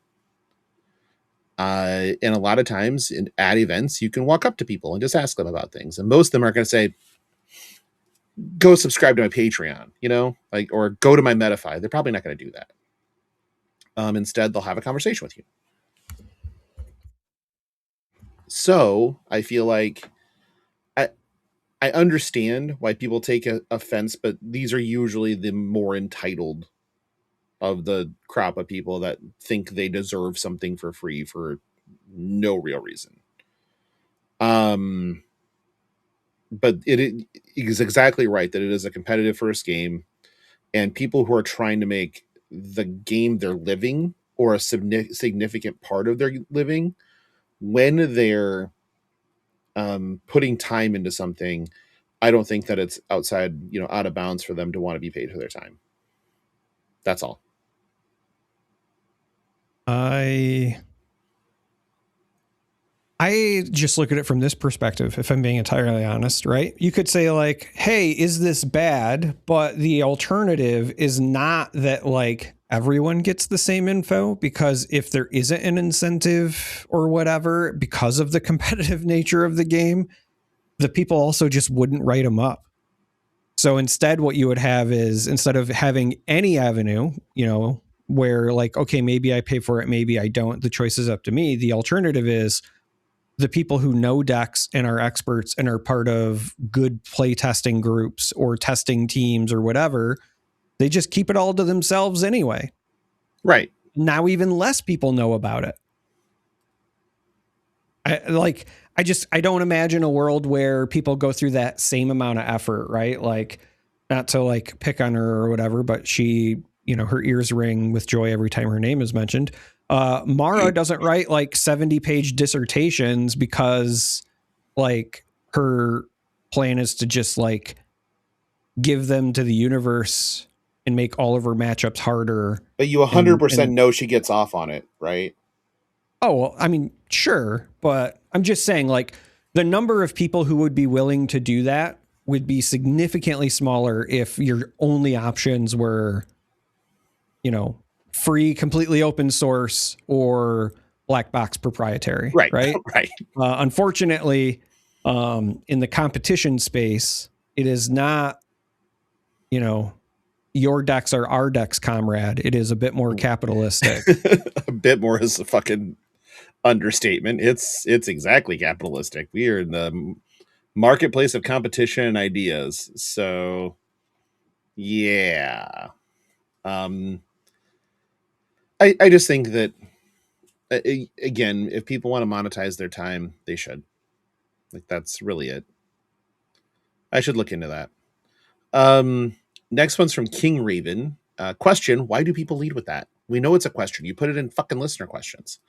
And a lot of times at events, you can walk up to people and just ask them about things. And most of them are going to say, go subscribe to my Patreon, or go to my Metafy. They're probably not going to do that. Instead, they'll have a conversation with you. So I feel like I understand why people take offense, but these are usually the more entitled of the crop of people that think they deserve something for free for no real reason. But it is exactly right that it is a competitive first game, and people who are trying to make the game their living or a significant part of their living, when they're putting time into something, I don't think that it's outside, out of bounds for them to want to be paid for their time. That's all. I just look at it from this perspective, if I'm being entirely honest, right? You could say like, hey, is this bad? But the alternative is not that like everyone gets the same info, because if there isn't an incentive or whatever, because of the competitive nature of the game, the people also just wouldn't write them up. So instead, what you would have is, instead of having any avenue, where like, okay, maybe I pay for it, maybe I don't, the choice is up to me. The alternative is the people who know decks and are experts and are part of good play testing groups or testing teams or whatever, they just keep it all to themselves anyway. Right. Now even less people know about it. I don't imagine a world where people go through that same amount of effort, right? Like, not to like pick on her or whatever, but she, her ears ring with joy every time her name is mentioned. Mara doesn't write like 70-page dissertations because like her plan is to just like give them to the universe and make all of her matchups harder. But you 100% know she gets off on it, right? Oh, well, I mean, sure. But I'm just saying, like, the number of people who would be willing to do that would be significantly smaller if your only options were, free, completely open source, or black box proprietary. Right. Right. Right. Unfortunately, in the competition space, it is not, your decks are our decks, comrade. It is a bit more capitalistic. A bit more is a fucking understatement. It's exactly capitalistic. We are in the marketplace of competition and ideas. So yeah. I just think that, again, if people want to monetize their time, they should. Like, that's really it. I should look into that. Next one's from King Raven. Question: why do people lead with that? We know it's a question. You put it in fucking listener questions.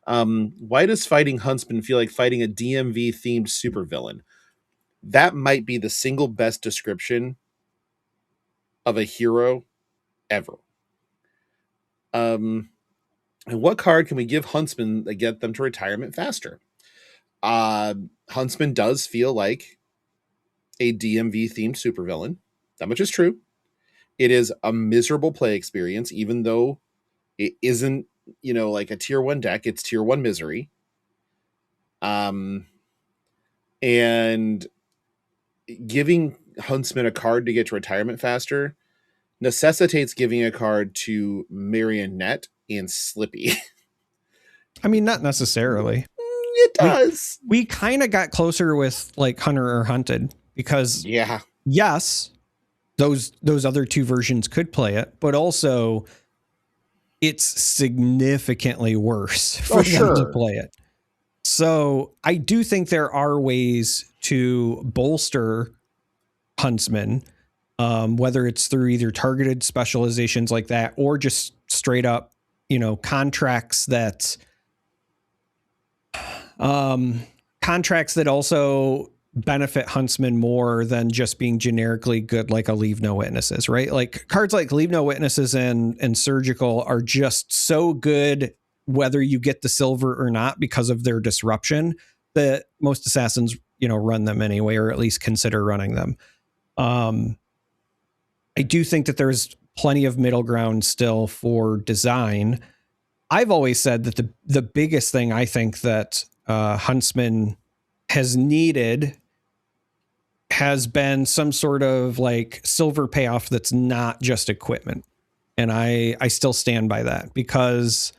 Why does fighting Huntsman feel like fighting a DMV themed supervillain? That might be the single best description of a hero ever. And what card can we give Huntsman that get them to retirement faster? Huntsman does feel like a DMV themed supervillain. That much is true. It is a miserable play experience, even though it isn't, like a tier 1 deck. It's tier 1 misery. And giving Huntsman a card to get to retirement faster necessitates giving a card to Marionette and Slippy. I mean, not necessarily. It does. We kind of got closer with like Hunter or Hunted, because yes, those other two versions could play it, but also it's significantly worse for them to play it. So I do think there are ways to bolster Huntsman, whether it's through either targeted specializations like that, or just straight up, contracts that also benefit Huntsman more than just being generically good, like a Leave No Witnesses, right? Like cards like Leave No Witnesses and Surgical are just so good, whether you get the silver or not, because of their disruption, that most assassins, run them anyway, or at least consider running them. I do think that there's plenty of middle ground still for design. I've always said that the biggest thing I think that Huntsman has needed has been some sort of like silver payoff that's not just equipment. And I still stand by that, because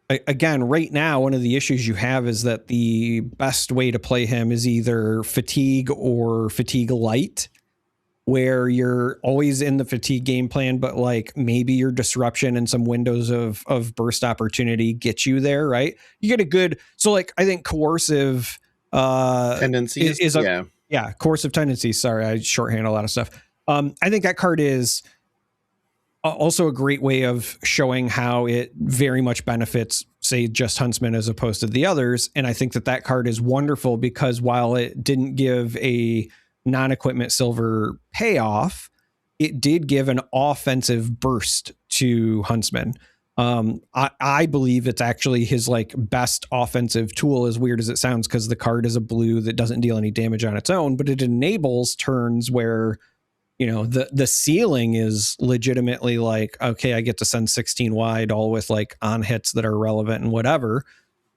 again, right now, one of the issues you have is that the best way to play him is either fatigue or fatigue light, where you're always in the fatigue game plan, but like maybe your disruption and some windows of burst opportunity get you there, right? You get a good, so like I think coercive tendencies is coercive tendencies. Sorry, I shorthand a lot of stuff. I think that card is also a great way of showing how it very much benefits, say, just Huntsman as opposed to the others. And I think that card is wonderful because while it didn't give a non-equipment silver payoff, it did give an offensive burst to Huntsman. I believe it's actually his like best offensive tool, as weird as it sounds, because the card is a blue that doesn't deal any damage on its own, but it enables turns where, you know, the ceiling is legitimately like, okay, I get to send 16 wide, all with like on hits that are relevant and whatever.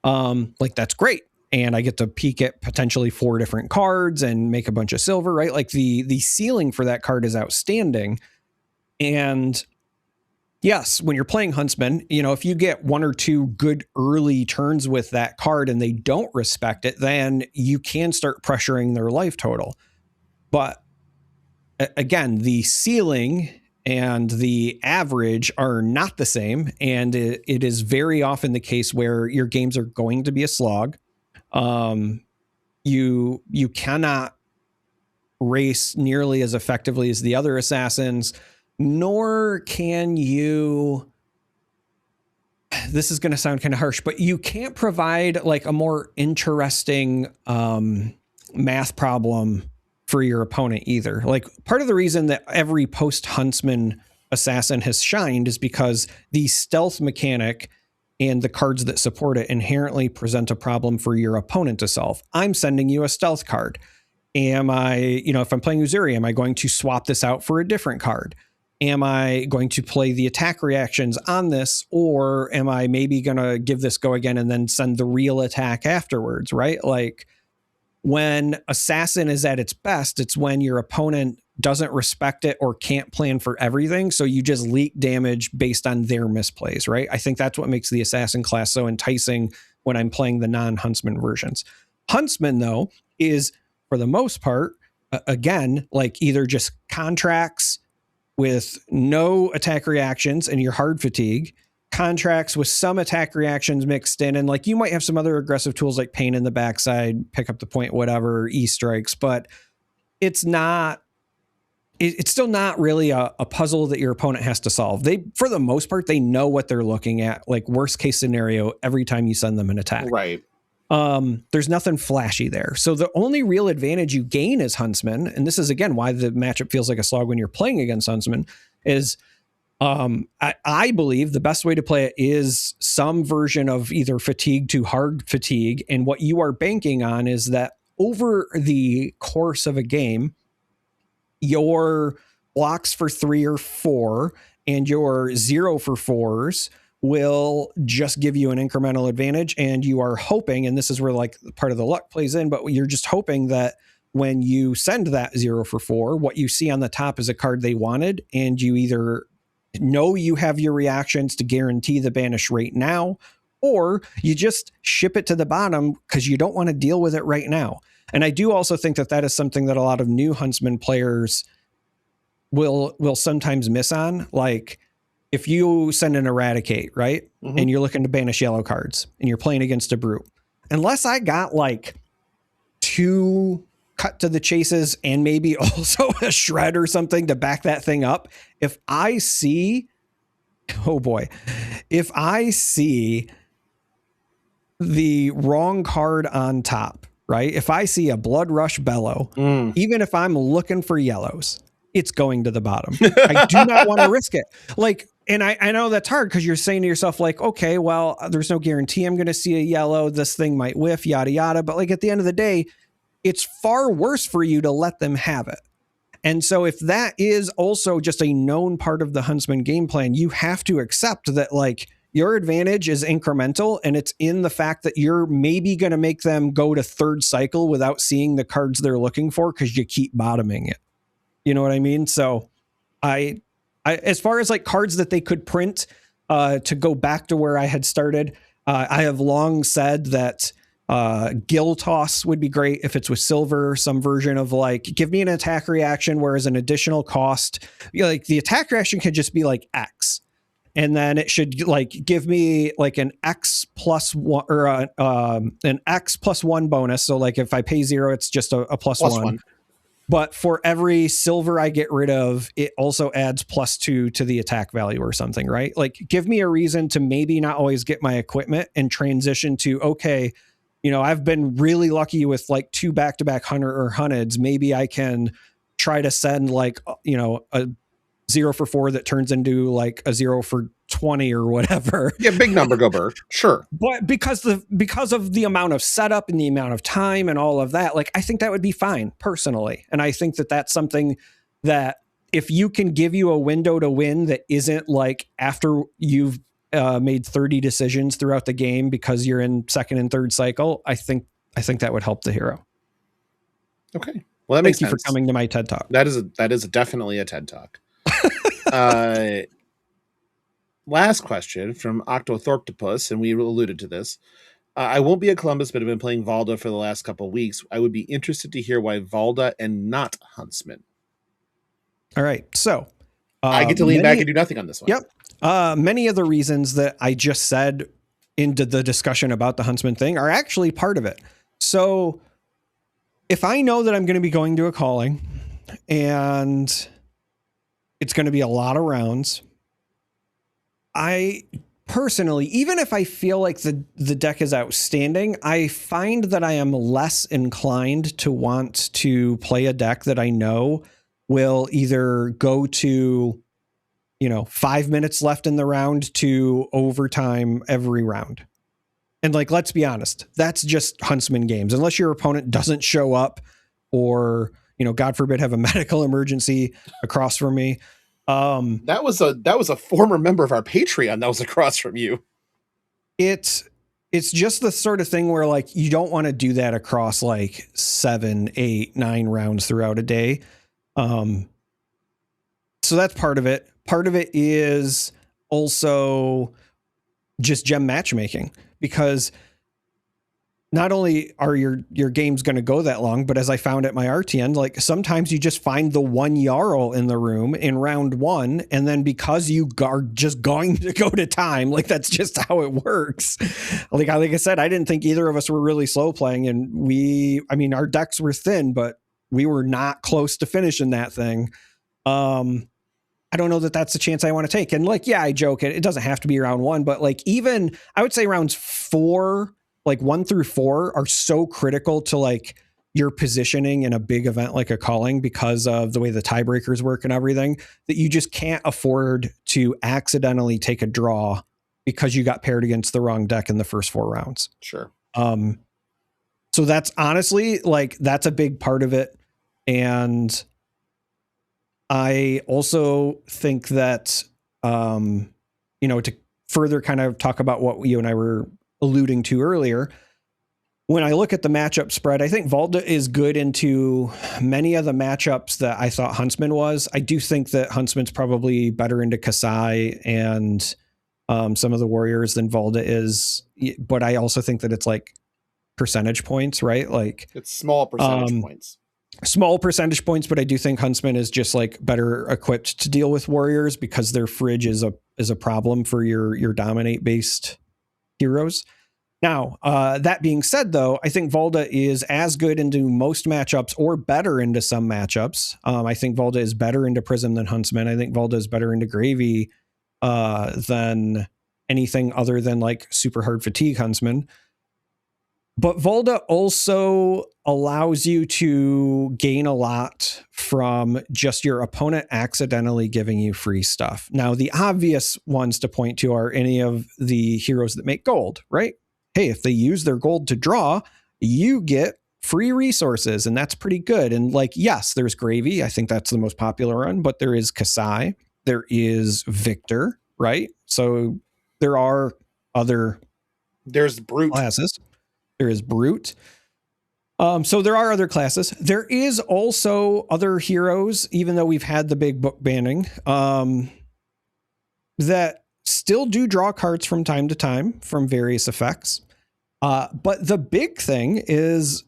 Like that's great. And I get to peek at potentially 4 different cards and make a bunch of silver, right? Like the ceiling for that card is outstanding. And yes, when you're playing Huntsman, you know, if you get 1 or 2 good early turns with that card and they don't respect it, then you can start pressuring their life total. But again, the ceiling and the average are not the same. And it is very often the case where your games are going to be a slog. You cannot race nearly as effectively as the other assassins, nor can you, this is going to sound kind of harsh, but you can't provide like a more interesting math problem for your opponent either. Like part of the reason that every post Huntsman assassin has shined is because the stealth mechanic and the cards that support it inherently present a problem for your opponent to solve. I'm sending you a stealth card. Am I, you know, if I'm playing Uzuri, am I going to swap this out for a different card? Am I going to play the attack reactions on this, or am I maybe going to give this go again and then send the real attack afterwards, right? Like when Assassin is at its best, it's when your opponent doesn't respect it or can't plan for everything. So you just leak damage based on their misplays, right? I think that's what makes the Assassin class so enticing when I'm playing the non-Huntsman versions. Huntsman, though, is for the most part, again, like either just contracts with no attack reactions and you're hard fatigue, contracts with some attack reactions mixed in, and like you might have some other aggressive tools like pain in the backside, pick up the point, whatever, E-strikes, but it's still not really a puzzle that your opponent has to solve. They, for the most part, they know what they're looking at, like worst case scenario every time you send them an attack. Right. There's nothing flashy there. So the only real advantage you gain as Huntsman, and this is again why the matchup feels like a slog when you're playing against Huntsman, is I believe the best way to play it is some version of either fatigue to hard fatigue. And what you are banking on is that over the course of a game, your blocks for 3 or 4 and your 0 for 4s will just give you an incremental advantage. And you are hoping, and this is where like part of the luck plays in, but you're just hoping that when you send that 0 for 4, what you see on the top is a card they wanted. And you either know you have your reactions to guarantee the banish right now, or you just ship it to the bottom because you don't want to deal with it right now. And I do also think that is something that a lot of new Huntsman players will sometimes miss on. Like if you send an Eradicate, right? Mm-hmm. And you're looking to banish yellow cards and you're playing against a brute, unless I got like 2 cut to the chases and maybe also a shred or something to back that thing up. If I see the wrong card on top, right? If I see a Blood Rush Bellow, even if I'm looking for yellows, it's going to the bottom. I do not want to risk it. Like, and I know that's hard because you're saying to yourself, like, okay, well, there's no guarantee I'm going to see a yellow. This thing might whiff, yada, yada. But like at the end of the day, it's far worse for you to let them have it. And so if that is also just a known part of the Huntsman game plan, you have to accept that like Your advantage is incremental, and it's in the fact that you're maybe going to make them go to third cycle without seeing the cards they're looking for because you keep bottoming it. You know what I mean? So I as far as like cards that they could print, to go back to where I had started, I have long said that Gill Toss would be great if it's with silver, some version of like, give me an attack reaction, whereas an additional cost, like the attack reaction could just be like X. And then it should like give me like an X plus one or an X plus one bonus. So like if I pay 0, it's just a plus one. But for every silver I get rid of, it also adds +2 to the attack value or something, right? Like give me a reason to maybe not always get my equipment and transition to, okay, you know, I've been really lucky with like 2 back-to-back hunter or hunteds. Maybe I can try to send like, you know, a 0 for 4 that turns into like a 0 for 20 or whatever. Yeah, big number go Bert. Sure. But because of the amount of setup and the amount of time and all of that, like I think that would be fine personally. And I think that that's something that if you can give you a window to win that isn't like after you've made 30 decisions throughout the game because you're in second and third cycle, I think that would help the hero. Okay. Well, that makes sense. Thank you for coming to my TED Talk. That is definitely a TED Talk. Last question from Octothorptopus, and we alluded to this. I won't be at Columbus, but I've been playing Valda for the last couple of weeks. I would be interested to hear why Valda and not Huntsman. All right. So I get to lean back and do nothing on this one. Yep. Many of the reasons that I just said into the discussion about the Huntsman thing are actually part of it. So if I know that I'm going to be going to a calling and it's going to be a lot of rounds, I personally, even if I feel like the deck is outstanding, I find that I am less inclined to want to play a deck that I know will either go to, 5 minutes left in the round to overtime every round. And like, let's be honest, that's just Huntsman games. Unless your opponent doesn't show up or, God forbid, have a medical emergency across from me. That was a former member of our Patreon that was across from you. It's just the sort of thing where like you don't want to do that across like 7, 8, 9 rounds throughout a day. So that's part of it. Part of it is also just gem matchmaking, because not only are your games going to go that long, but as I found at my RTN, like sometimes you just find the one Jarl in the room in round 1. And then because you are just going to go to time, like that's just how it works. Like I said, I didn't think either of us were really slow playing, and our decks were thin, but we were not close to finishing that thing. I don't know that that's a chance I want to take. And like, yeah, I joke it doesn't have to be round 1, but like even I would say rounds 4, like 1 through 4 are so critical to like your positioning in a big event like a calling, because of the way the tiebreakers work and everything, that you just can't afford to accidentally take a draw because you got paired against the wrong deck in the first 4 rounds. Sure. So that's honestly like, that's a big part of it. And I also think that, to further kind of talk about what you and I were alluding to earlier, when I look at the matchup spread, I think Valda is good into many of the matchups that I thought Huntsman was. I do think that Huntsman's probably better into Kasai and some of the warriors than Valda is, but I also think that it's like percentage points, right? Like it's small percentage points. Small percentage points, but I do think Huntsman is just like better equipped to deal with warriors because their fridge is a problem for your dominate based heroes. Now, that being said, though, I think Valda is as good into most matchups or better into some matchups. I think Valda is better into Prism than Huntsman. I think Valda is better into Gravy than anything other than like super hard fatigue Huntsman. But Valda also allows you to gain a lot from just your opponent accidentally giving you free stuff. Now, the obvious ones to point to are any of the heroes that make gold, right? Hey, if they use their gold to draw, you get free resources, and that's pretty good. And like, yes, there's Gravy. I think that's the most popular one, but there is Kasai. There is Victor, right? So there are other There's Brute. classes. There is Brute. So there are other classes. There is also other heroes, even though we've had the big book banning, that still do draw cards from time to time from various effects. But the big thing is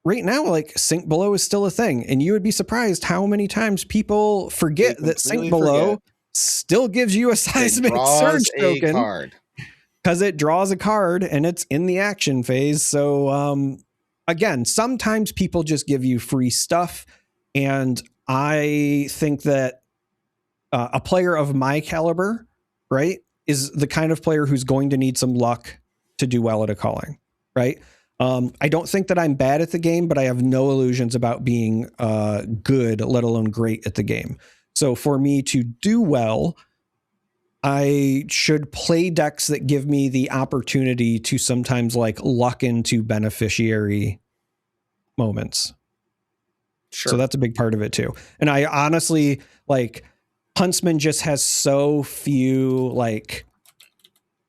right now, like Sink Below is still a thing. And you would be surprised how many times people forget that Sink Below still gives you a seismic surge token card. because it draws a card and it's in the action phase. So, again, sometimes people just give you free stuff. And I think that a player of my caliber, right, is the kind of player who's going to need some luck to do well at a calling, right? I don't think that I'm bad at the game, but I have no illusions about being good, let alone great at the game. So for me to do well, I should play decks that give me the opportunity to sometimes like luck into beneficiary moments. Sure. So that's a big part of it too. And I honestly, like, Huntsman just has so few like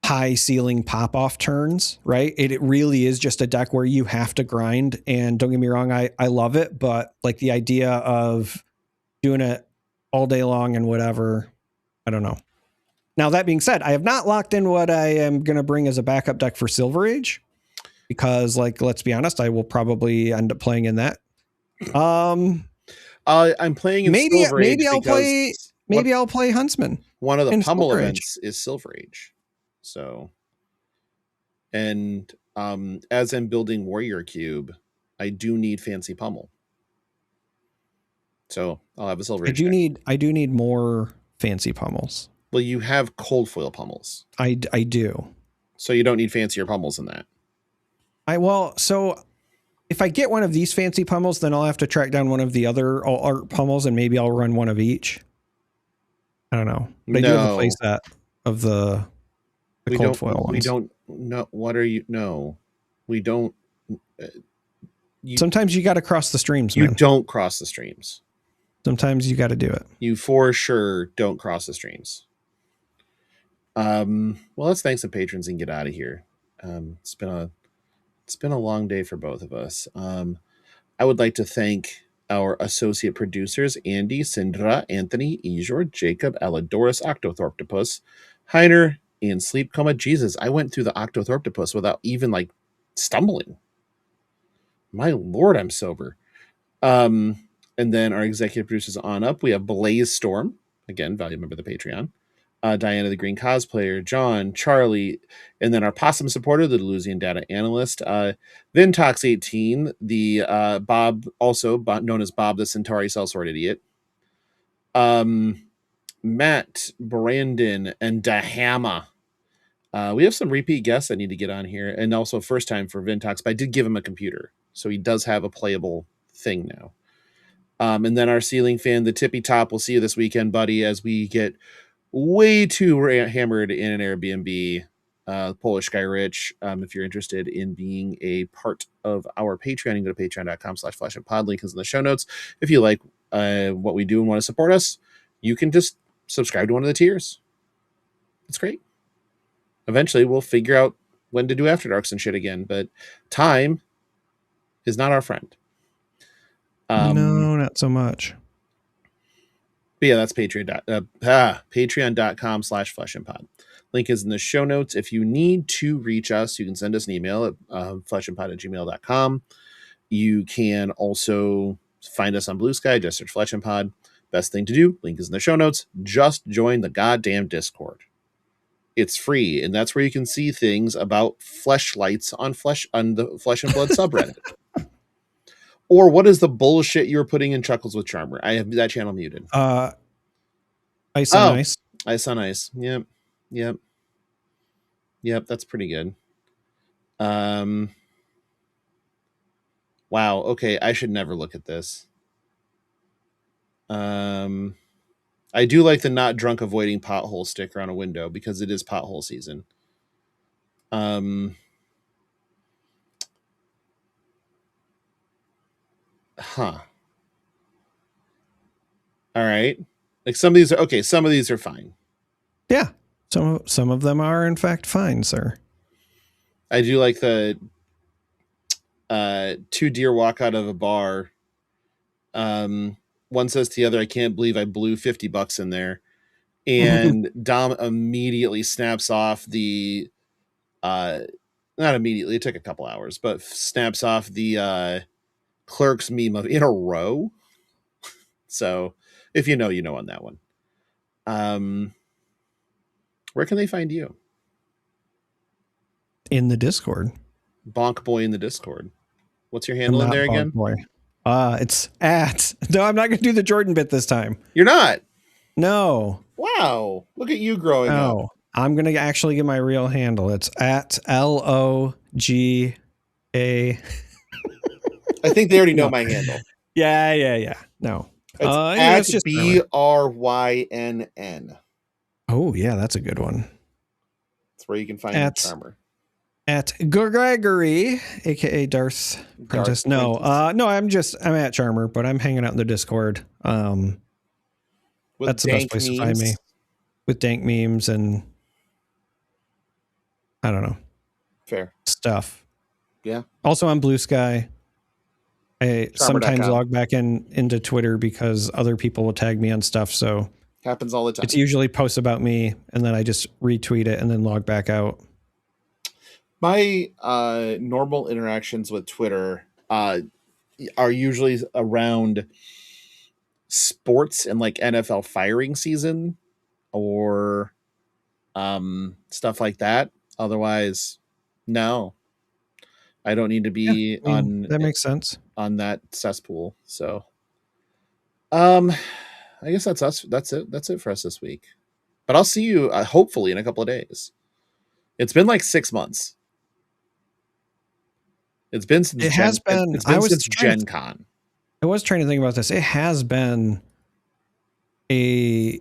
high ceiling pop off turns, right? It really is just a deck where you have to grind. And don't get me wrong, I love it, but like the idea of doing it all day long and whatever, I don't know. Now, that being said, I have not locked in what I am going to bring as a backup deck for Silver Age because, like, let's be honest, I will probably end up playing in that. I'm playing in maybe Silver Age maybe I'll play Huntsman. One of the Pummel Silver events is Silver Age. So, and as I'm building Warrior Cube, I do need Fancy Pummel. So I'll have a Silver Age. I do need more Fancy Pummels. Well, you have cold foil pummels. I do. So you don't need fancier pummels than that. So if I get one of these fancy pummels, then I'll have to track down one of the other art pummels and maybe I'll run one of each. I don't know. But I do have a play set of the cold foil ones. We don't know. What are you? No, we don't. Sometimes you got to cross the streams, man. You don't cross the streams. Sometimes you got to do it. You for sure don't cross the streams. Well, let's thank some patrons and get out of here. It's been a long day for both of us. I would like to thank our associate producers, Andy, Sindra, Anthony, Ejor, Jacob, Aladoris, Octothorptopus, Heiner, and Sleep Coma. Jesus, I went through the Octothorptopus without even like stumbling. My Lord, I'm sober. And then our executive producers on up. We have Blaze Storm, again, value member of the Patreon. Diana the Green Cosplayer, John, Charlie, and then our Possum supporter, the Delusian Data Analyst, Vintox18, the Bob, also known as Bob the Centauri Sellsword Idiot, Matt, Brandon, and Dahama. We have some repeat guests I need to get on here, and also first time for Vintox, but I did give him a computer, so he does have a playable thing now. And then our ceiling fan, the Tippy Top, we'll see you this weekend, buddy, as we get way too hammered in an Airbnb. Polish Guy Rich. If you're interested in being a part of our Patreon, you can go to patreon.com/fleshandpod. Link is in the show notes. If you like what we do and want to support us, you can just subscribe to one of the tiers. It's great. Eventually, we'll figure out when to do After Darks and shit again, but time is not our friend. No, not so much. But yeah, that's patreon.com/fleshandpod. Link is in the show notes. If you need to reach us, you can send us an email at fleshandpod@gmail.com. You can also find us on BlueSky, just search fleshandpod. Best thing to do, link is in the show notes. Just join the goddamn Discord. It's free, and that's where you can see things about fleshlights on the Flesh and Blood subreddit. Or what is the bullshit you're putting in Chuckles with Charmer? I have that channel muted. Ice on Ice. Ice on Ice. Yep. That's pretty good. Wow. Okay, I should never look at this. I do like the not drunk avoiding pothole sticker on a window because it is pothole season. Huh. All right. Like some of these are okay. Some of these are fine. Yeah. Some of them are in fact fine, sir. I do like the two deer walk out of a bar. One says to the other, "I can't believe I blew $50 in there." And Dom immediately snaps off the not immediately, it took a couple hours, but snaps off the Clerks meme of "in a row." So if you know on that one. Where can they find you? In the Discord. Bonk Boy in the Discord. What's your handle in there again? Boy. It's at. No, I'm not going to do the Jordan bit this time. You're not? No. Wow. Look at you growing up. I'm going to actually give my real handle. It's at LOGA. I think they already know my handle. Yeah. No. It's at BRYNN. Oh, yeah, that's a good one. That's where you can find Charmer. At Gregory, aka Darth Prentice. No, I'm at Charmer, but I'm hanging out in the Discord. That's the best place to find me. With dank memes and I don't know. Fair stuff. Yeah. Also on BlueSky. I sometimes log back into Twitter because other people will tag me on stuff. So happens all the time. It's usually posts about me and then I just retweet it and then log back out. My normal interactions with Twitter are usually around sports and like NFL firing season or stuff like that. Otherwise, no. I don't need to be that makes sense on that cesspool. So I guess that's us. That's it for us this week. But I'll see you hopefully in a couple of days. It's been like 6 months. It's been since since Gen Con. I was trying to think about this. It has been an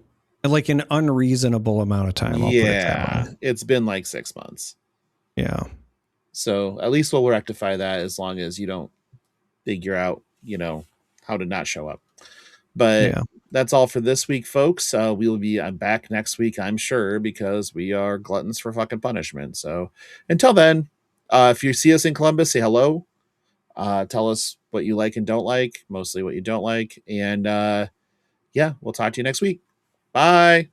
unreasonable amount of time. It's been like 6 months. Yeah. So at least we'll rectify that as long as you don't figure out, how to not show up. But that's all for this week, folks. We'll be back next week, I'm sure, because we are gluttons for fucking punishment. So until then, if you see us in Columbus, say hello. Tell us what you like and don't like, mostly what you don't like. And we'll talk to you next week. Bye.